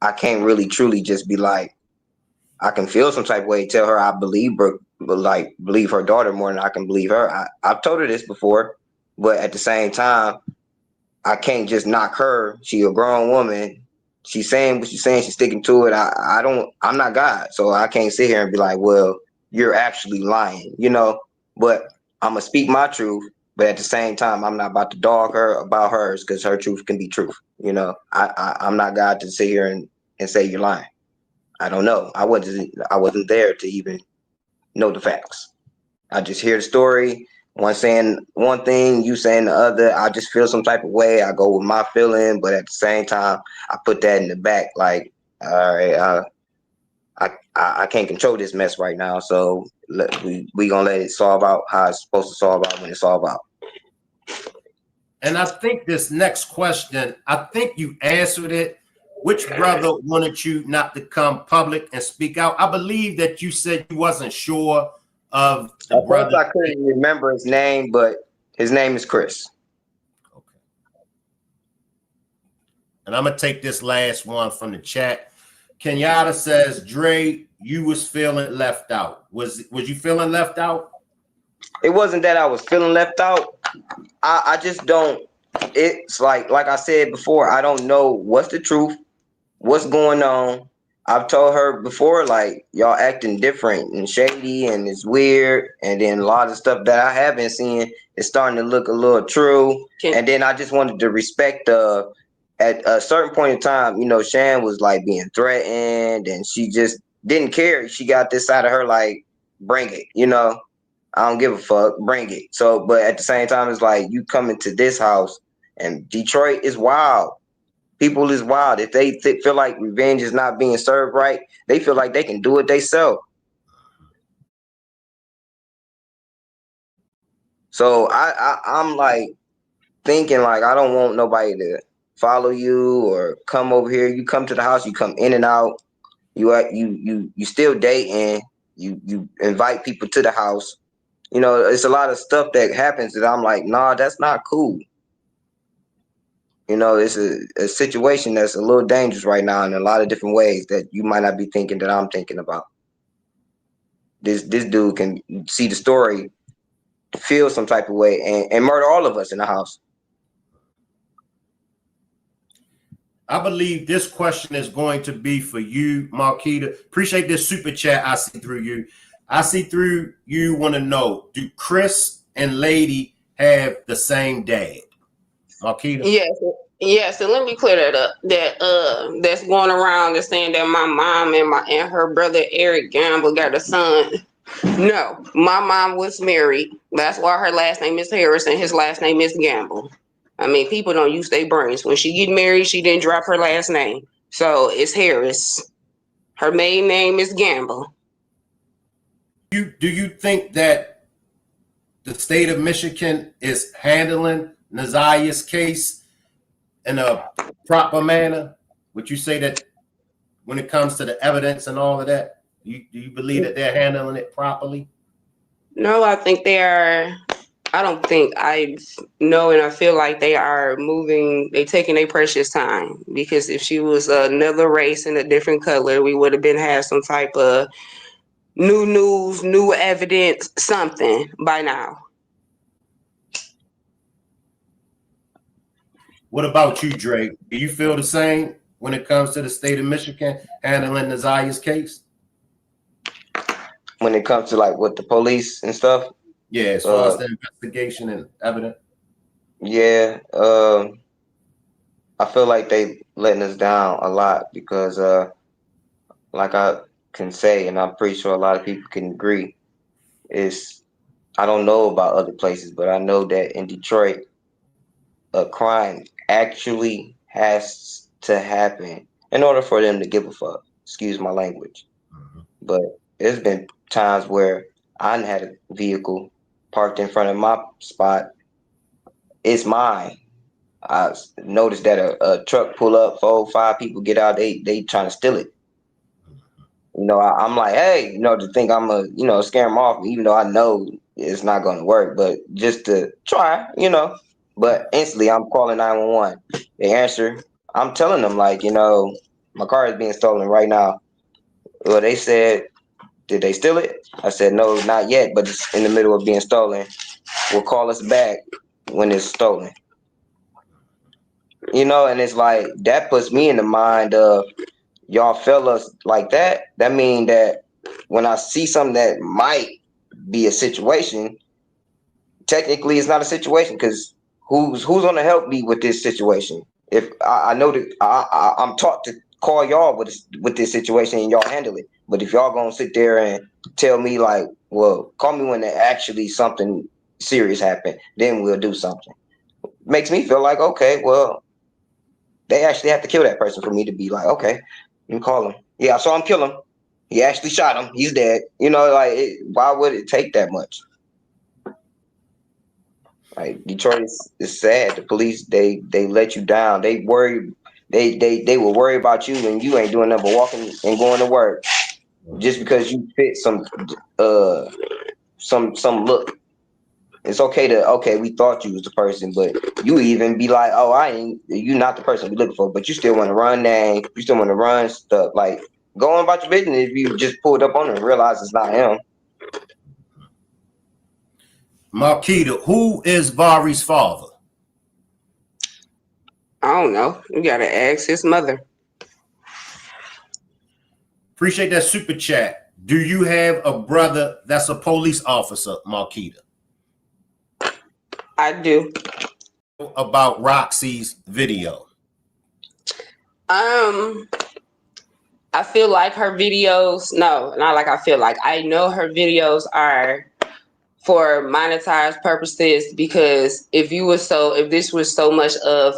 I can't really truly just be like, I can feel some type of way, tell her I believe her, but like believe her daughter more than I can believe her. I've told her this before, but at the same time, I can't just knock her. She a grown woman. She's saying what she's saying. She's sticking to it. I'm not God, so I can't sit here and be like, well, you're actually lying, you know. But I'm gonna speak my truth. But at the same time, I'm not about to dog her about hers because her truth can be truth. You know, I'm not God to sit here and say you're lying. I don't know. I wasn't there to even know the facts. I just hear the story. One saying one thing, you saying the other. I just feel some type of way. I go with my feeling, but at the same time, I put that in the back. Like, all right, I can't control this mess right now. So we gonna let it solve out how it's supposed to solve out when it's solved out. And I think this next question, I think you answered it. Which brother wanted you not to come public and speak out? I believe that you said you wasn't sure of the brother. I couldn't remember his name, but his name is Chris. Okay. And I'm gonna take this last one from the chat. Kenyatta says, Dre, you was feeling left out. Was you feeling left out? It wasn't that I was feeling left out. I just don't. It's like I said before, I don't know what's the truth, what's going on. I've told her before, like, y'all acting different and shady and it's weird. And then a lot of stuff that I have been seeing is starting to look a little true. And then I just wanted to respect at a certain point in time, you know, Shan was like being threatened and she just didn't care. She got this side of her like, bring it, you know. I don't give a fuck, bring it. So, but at the same time, it's like you come into this house and Detroit is wild. People is wild. If they feel like revenge is not being served right, they feel like they can do it themselves. So I'm like thinking like I don't want nobody to follow you or come over here. You come to the house, you come in and out. You still dating. You invite people to the house. You know, it's a lot of stuff that happens that I'm like, nah, that's not cool. You know, it's a situation that's a little dangerous right now in a lot of different ways that you might not be thinking that I'm thinking about. This dude can see the story, feel some type of way, and murder all of us in the house. I believe this question is going to be for you, Marquita. Appreciate this super chat. I see through you. I see through you. Want to know, do Chris and Lady have the same dad? Marquita? Yes, and let me clear that up. That's going around that's saying that my mom and her brother Eric Gamble got a son. No, my mom was married. That's why her last name is Harris and his last name is Gamble. I mean, people don't use their brains. When she get married, she didn't drop her last name. So it's Harris. Her maiden name is Gamble. Do you think that the state of Michigan is handling Naziah's case in a proper manner? Would you say that when it comes to the evidence and all of that, do you believe that they're handling it properly? No, I think they are. I don't think I know, and I feel like they are moving. They taking their precious time, because if she was another race and a different color, we would have been had some type of new news, new evidence, something by now. What about you, Drake? Do you feel the same when it comes to the state of Michigan handling Naziah's case? When it comes to like with the police and stuff? Yeah, as far as the investigation and evidence. Yeah, I feel like they letting us down a lot because like I can say, and I'm pretty sure a lot of people can agree, is I don't know about other places, but I know that in Detroit, a crime actually has to happen in order for them to give a fuck. Excuse my language. But there's been times where I had a vehicle parked in front of my spot it's mine. I noticed that a truck pull up, 4 or 5 people get out, they trying to steal it. You know, I'm like, hey, you know, to think I'm a, you know, scare them off, even though I know it's not going to work, but just to try, you know. But instantly, I'm calling 911. They answer. I'm telling them, like, you know, my car is being stolen right now. Well, they said, did they steal it? I said, no, not yet, but it's in the middle of being stolen. Will call us back when it's stolen. You know, and it's like, that puts me in the mind of, y'all fellas like that. That mean that when I see something that might be a situation, technically it's not a situation, because who's going to help me with this situation? If I know that I'm taught to call y'all with this situation and y'all handle it. But if y'all gonna sit there and tell me like, well, call me when actually something serious happened, then we'll do something. Makes me feel like, okay, well, they actually have to kill that person for me to be like, okay, you can call him. Yeah, I saw him kill him. He actually shot him. He's dead. You know, like, why would it take that much? Like, Detroit is sad. The police, they let you down. They worry. They will worry about you when you ain't doing nothing but walking and going to work, just because you fit some look. It's okay we thought you was the person, but you even be like, oh, you not the person we looking for, but you still want to run name, you still want to run stuff. Like, go on about your business if you just pulled up on him and realize it's not him. Marquita, who is Vari's father? I don't know. You gotta ask his mother. Appreciate that super chat. Do you have a brother that's a police officer, Marquita? I do. About Roxy's video. I feel like her videos, no, not like I feel like. I know her videos are for monetized purposes, because if this was so much of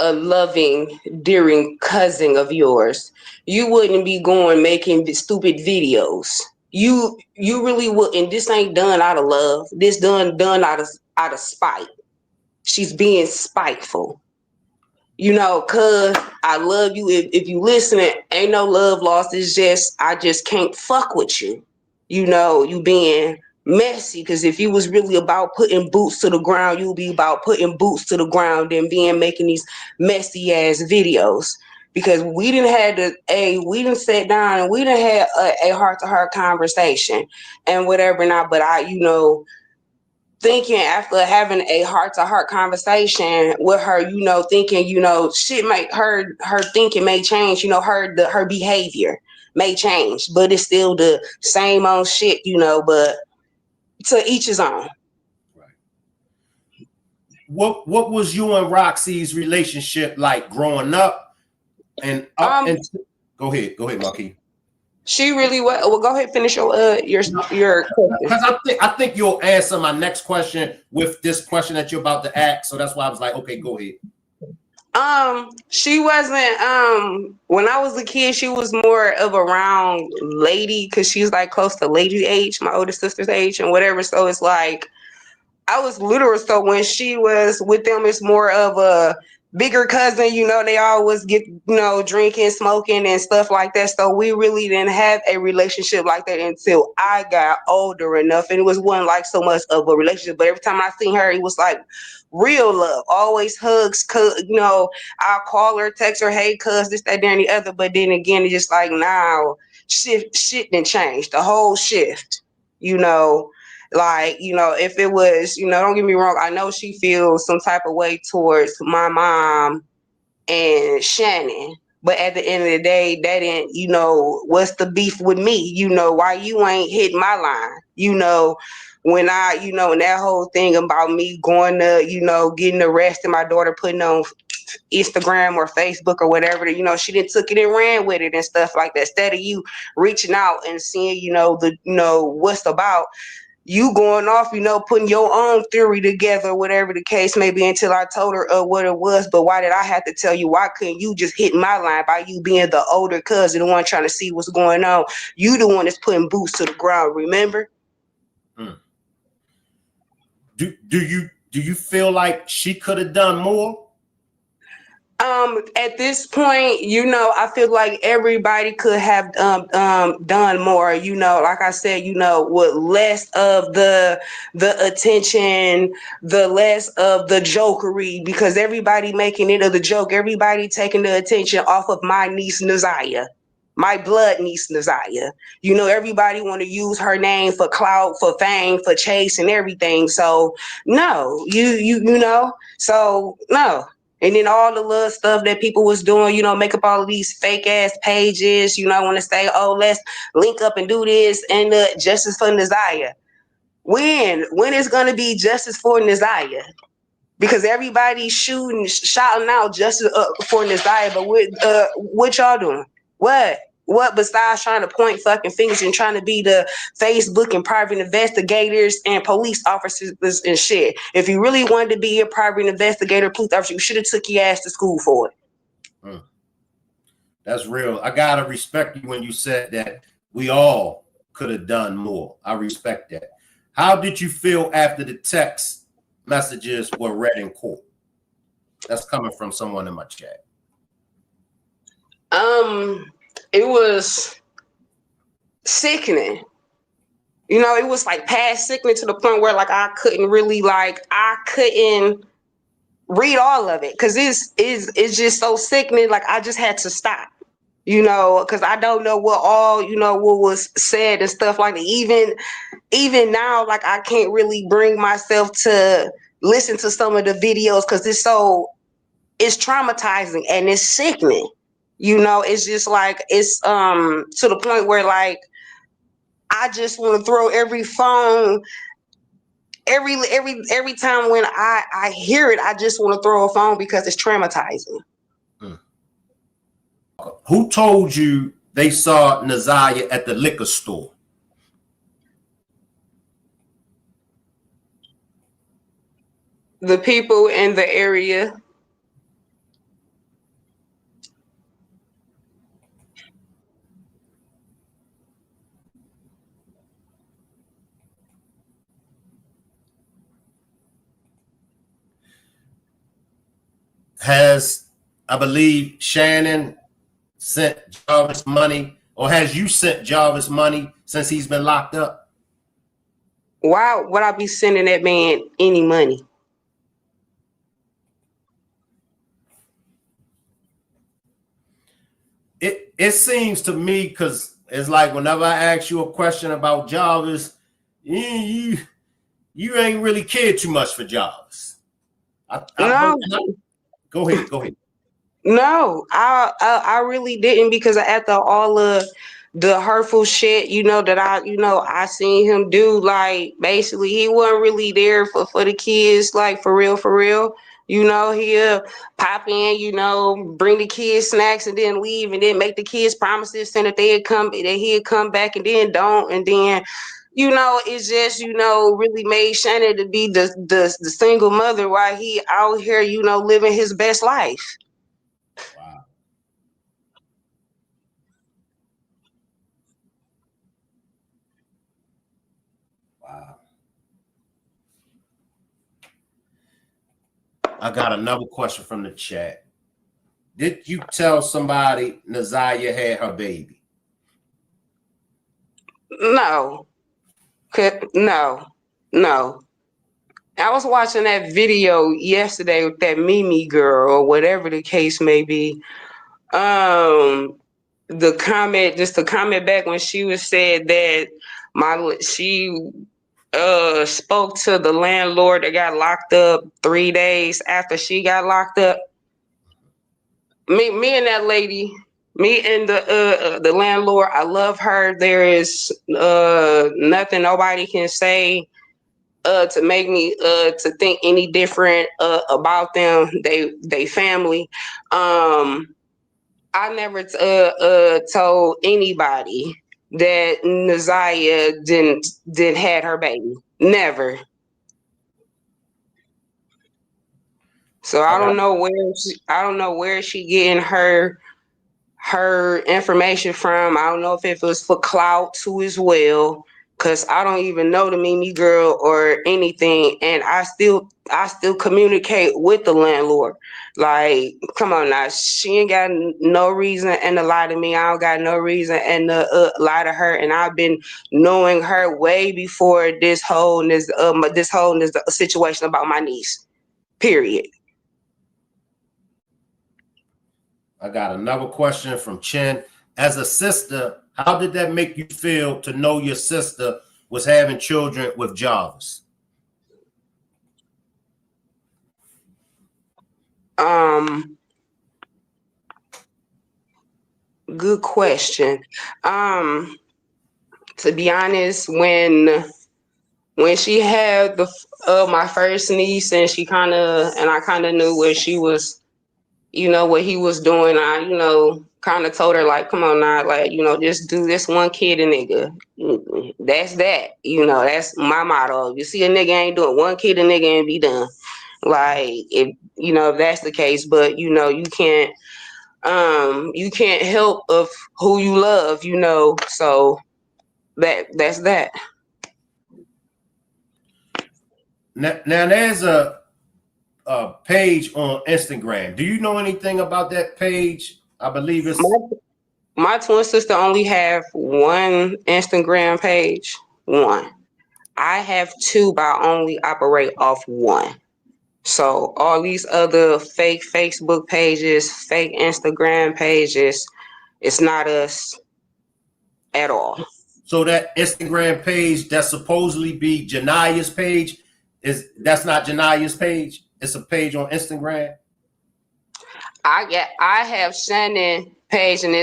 a loving, dearing cousin of yours, you wouldn't be making stupid videos. You really wouldn't. This ain't done out of love. This done out of spite. She's being spiteful. You know, cuz I love you. If you listening, ain't no love lost. It's just, I just can't fuck with you. You know, you being messy, because if you was really about putting boots to the ground, you'll be about putting boots to the ground and making these messy ass videos. Because we didn't sit down and we didn't have a heart-to-heart conversation and whatever not. But thinking after having a heart-to-heart conversation with her, you know, thinking, you know, shit might her thinking may change, you know, her behavior may change, but it's still the same old shit, you know, but to each his own. Right. What was you and Roxy's relationship like growing up? And go ahead, Marquis. She really was. Well, go ahead, finish your because I think you'll answer my next question with this question that you're about to ask. So that's why I was like, okay, go ahead. She wasn't. When I was a kid, she was more of a round lady, because she's like close to lady age, my older sister's age, and whatever. So it's like I was literal. So when she was with them, it's more of a bigger cousin, you know, they always get, you know, drinking, smoking and stuff like that. So we really didn't have a relationship like that until I got older enough. And it wasn't like so much of a relationship, but every time I seen her, it was like real love, always hugs, you know, I'll call her, text her, hey, cuz, this, that, and the other. But then again, it's just like, now shit didn't change, the whole shift, you know. Like, you know, if it was, you know, don't get me wrong, I know she feels some type of way towards my mom and Shannon, but at the end of the day, that ain't, you know, what's the beef with me? You know, why you ain't hit my line? You know, when you know, and that whole thing about me going to, you know, getting arrested, my daughter putting on Instagram or Facebook or whatever, you know, she didn't took it and ran with it and stuff like that. Instead of you reaching out and seeing, you know, what's about, you going off, you know, putting your own theory together, whatever the case may be, until I told her what it was. But why did I have to tell you? Why couldn't you just hit my line by you being the older cousin, the one trying to see what's going on? You the one that's putting boots to the ground, remember? Do Do you feel like she could have done more? At this point, you know, I feel like everybody could have done more, you know, like I said, you know, with less of the attention, the less of the jokery, because everybody making it of the joke, everybody taking the attention off of my niece Ziyah, my blood niece Ziyah. You know, everybody want to use her name for clout, for fame, for chase and everything. So no, you know, so no. And then all the little stuff that people was doing, you know, make up all of these fake ass pages, you know, want to say, oh, let's link up and do this and justice for Ziyah. When is going to be justice for Ziyah? Because everybody's shouting out justice for Ziyah, but what y'all doing? What besides trying to point fucking fingers and trying to be the Facebook and private investigators and police officers and shit? If you really wanted to be a private investigator, police officer, you should have took your ass to school for it. That's real. I gotta respect you when you said that we all could have done more. I respect that. How did you feel after the text messages were read in court? That's coming from someone in my chat. It was sickening. You know, it was like past sickening to the point where like I couldn't read all of it because it's just so sickening. Like I just had to stop, you know, because I don't know what all, you know, what was said and stuff like that. Even now, like I can't really bring myself to listen to some of the videos because it's traumatizing and it's sickening. You know, it's just like it's to the point where like I just want to throw every phone every time when I hear it, I just want to throw a phone because it's traumatizing. Who told you they saw Ziyah at the liquor store? The people in the area. Has, I believe, Shannon sent Jarvis money, or has you sent Jarvis money since he's been locked up? Why would I be sending that man any money? It seems to me, because it's like whenever I ask you a question about Jarvis, you ain't really cared too much for Jarvis. Go ahead. No, I really didn't, because after all of the hurtful shit, you know, that I seen him do, like basically he wasn't really there for the kids, like for real. You know, he'll pop in, you know, bring the kids snacks and then leave and then make the kids promises saying that he'd come back and then don't. And then, you know, it's just, you know, really made Shannon to be the single mother while he out here, you know, living his best life. I got another question from the chat. Did you tell somebody Ziyah had her baby? No. I was watching that video yesterday with that Mimi girl or whatever the case may be. The comment back when she was said that she spoke to the landlord that got locked up 3 days after she got locked up. Me and that lady, me and the landlord, I love her. There is nothing nobody can say to make me to think any different about them. They family. I never told anybody that Ziyah didn't had her baby. Never. So I don't know where she getting her information from. I don't know if it was for clout too as well. Cause I don't even know the Mimi girl or anything, and I still communicate with the landlord. Like, come on now, she ain't got no reason and to lie to me. I don't got no reason and to lie to her. And I've been knowing her way before this whole situation about my niece. Period. I got another question from Chen. As a sister, how did that make you feel to know your sister was having children with Jarvis? Good question. To be honest, when she had my first niece, and I kind of knew what she was, what he was doing. I kind of told her, like, come on now, like, just do this one kid a nigga. That's that. That's my motto. You see a nigga ain't doing one kid a nigga and be done. Like, if that's the case, but you can't help of who you love, so that's that. Now there's a page on Instagram. Do you know anything about that page? I believe it's my twin sister only have one Instagram page. One. I have two, but I only operate off one. So all these other fake Facebook pages, fake Instagram pages, it's not us at all. So that Instagram page that supposedly be Jania's page, that's not Jania's page? It's a page on Instagram? I have Shannon page, and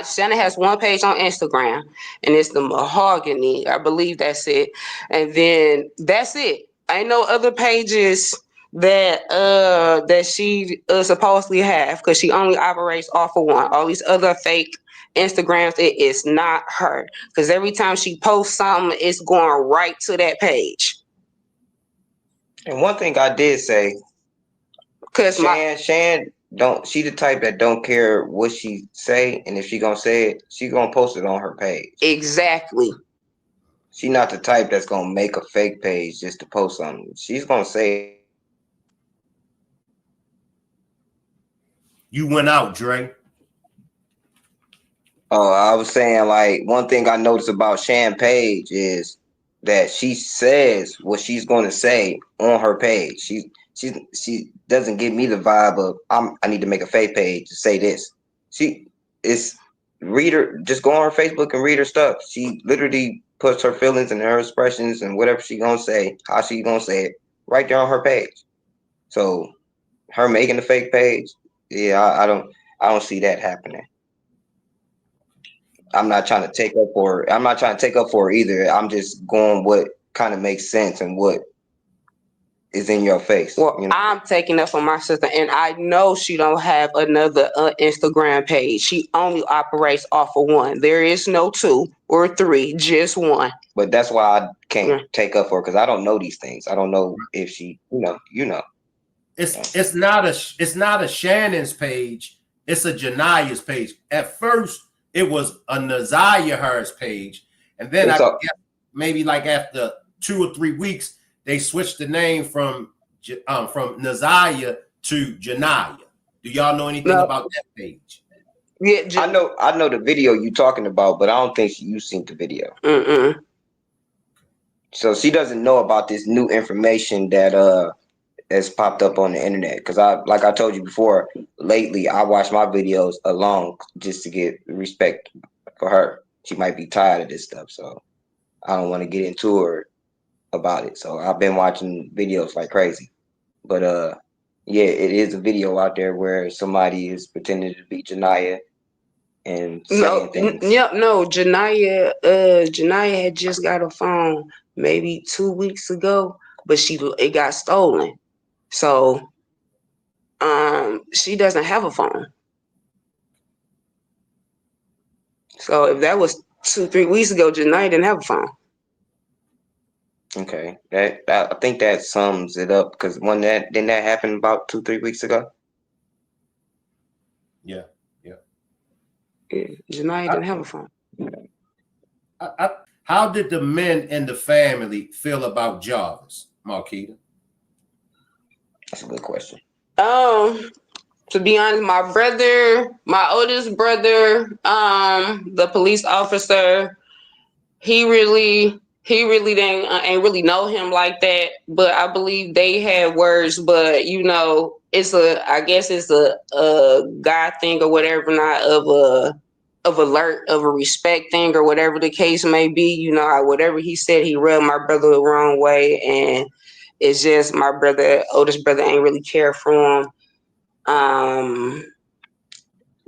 Shannon has one page on Instagram, and it's the Mahogany. I believe that's it. And then that's it. Ain't no other pages that she supposedly have, because she only operates off of one. All these other fake Instagrams, it is not her. Because every time she posts something, it's going right to that page. And one thing I did say, because Shan she the type that don't care what she say, and if she gonna say it, she gonna post it on her page. Exactly. She not the type that's gonna make a fake page just to post something. She's gonna say. You went out, Dre. Oh, I was saying, like, one thing I noticed about Shan page is that she says what she's going to say on her page. She doesn't give me the vibe of I need to make a fake page to say this. Just go on her Facebook and read her stuff. She literally puts her feelings and her expressions and whatever she gonna say, how she gonna say it, right there on her page. So her making a fake page, yeah, I don't see that happening. I'm not trying to take up for her. I'm not trying to take up for her either. I'm just going what kind of makes sense and what is in your face. Well, I'm taking up for my sister, and I know she don't have another Instagram page. She only operates off of one. There is no two or three, just one. But that's why I can't take up for her, because I don't know these things. I don't know if she, It's not a Shannon's page. It's a Jania's page. At first, it was a Ziyah Harris page, and then I guess maybe like after 2 or 3 weeks, they switched the name from Ziyah to Janiah. Do y'all know anything about that page? Yeah, I know the video you talking about, but I don't think you seen the video. So she doesn't know about this new information that has popped up on the internet. Because like I told you before, lately I watch my videos alone just to get respect for her. She might be tired of this stuff, so I don't want to get into her about it. So I've been watching videos like crazy. But yeah, it is a video out there where somebody is pretending to be Janiah and saying things. Janiah had just got a phone maybe 2 weeks ago, but it got stolen. So she doesn't have a phone. So if that was 2-3 weeks ago, Janiah didn't have a phone. Okay, I think that sums it up, because didn't that happen about 2-3 weeks ago? Yeah, Janiah didn't have a phone. How did the men in the family feel about Jarvis, Marquita? That's a good question. To be honest, my oldest brother, the police officer, he really didn't ain't really know him like that. But I believe they had words. But you know, I guess it's a God thing or whatever, not of a respect thing or whatever the case may be. You know, whatever he said, he rubbed my brother the wrong way, and it's just my oldest brother, ain't really care for him.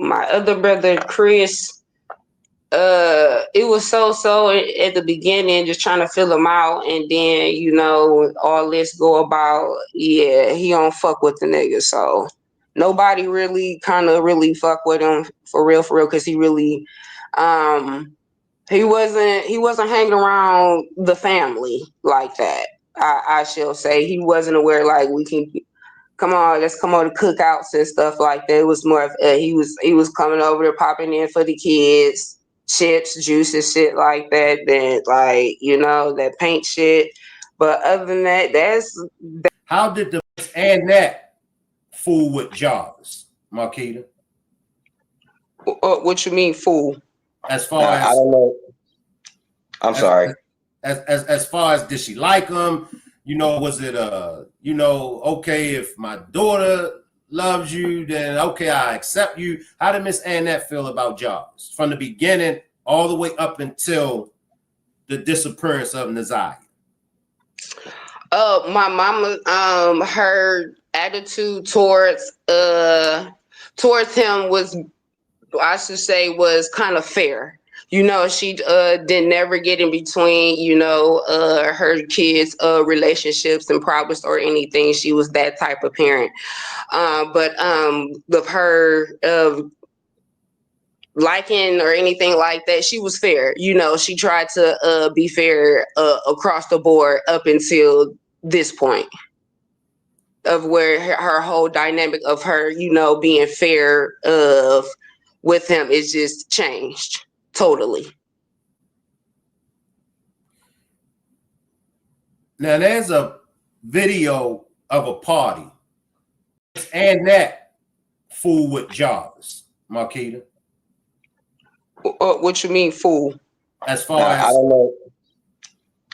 My other brother, Chris, it was so at the beginning, just trying to fill him out, and then, you know, all this go about, yeah, he don't fuck with the nigga, so nobody really really fuck with him for real, because he really, he wasn't hanging around the family like that. I shall say he wasn't aware, like, we can come on, let's come on to cookouts and stuff like that. It was more of he was coming over there, popping in for the kids, chips, juices, shit like that. Then, like, you know, that paint shit. But other than that, how did the and that fool with Jarvis, Marquita? What you mean, fool? As far as I don't know. I'm sorry. As far as, did she like him? You know, was it you know, okay, if my daughter loves you, then okay, I accept you. How did Miss Annette feel about Jarvis from the beginning all the way up until the disappearance of Ziyah? My mama, her attitude towards him was, I should say, was kind of fair. You know, she didn't never get in between, you know, her kids' relationships and problems or anything. She was that type of parent. But with her liking or anything like that, she was fair. You know, she tried to be fair across the board up until this point of where her whole dynamic of her, you know, being fair with him is just changed. Totally. Now there's a video of a party, and that fool with Jarvis, Marquita. What you mean, fool? As far as, I don't know.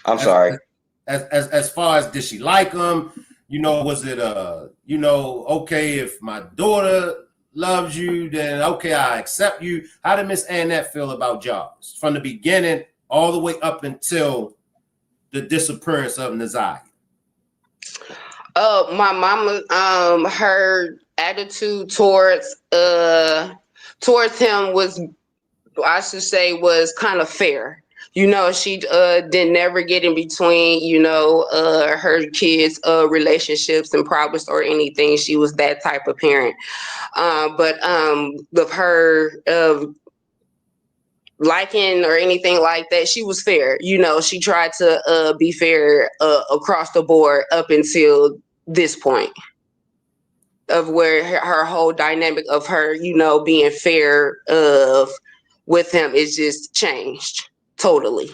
I'm sorry. As far as, did she like him? You know, was it you know, okay, if my daughter loves you, then okay, I accept you. How did Miss Annette feel about Jarvis from the beginning all the way up until the disappearance of Ziyah? My mama, her attitude towards him was, I should say, was kind of fair. You know, she didn't never get in between, you know, her kids' relationships and problems or anything. She was that type of parent. But with her liking or anything like that, she was fair. You know, she tried to be fair across the board up until this point of where her whole dynamic of her, you know, being fair with him is just changed. Totally.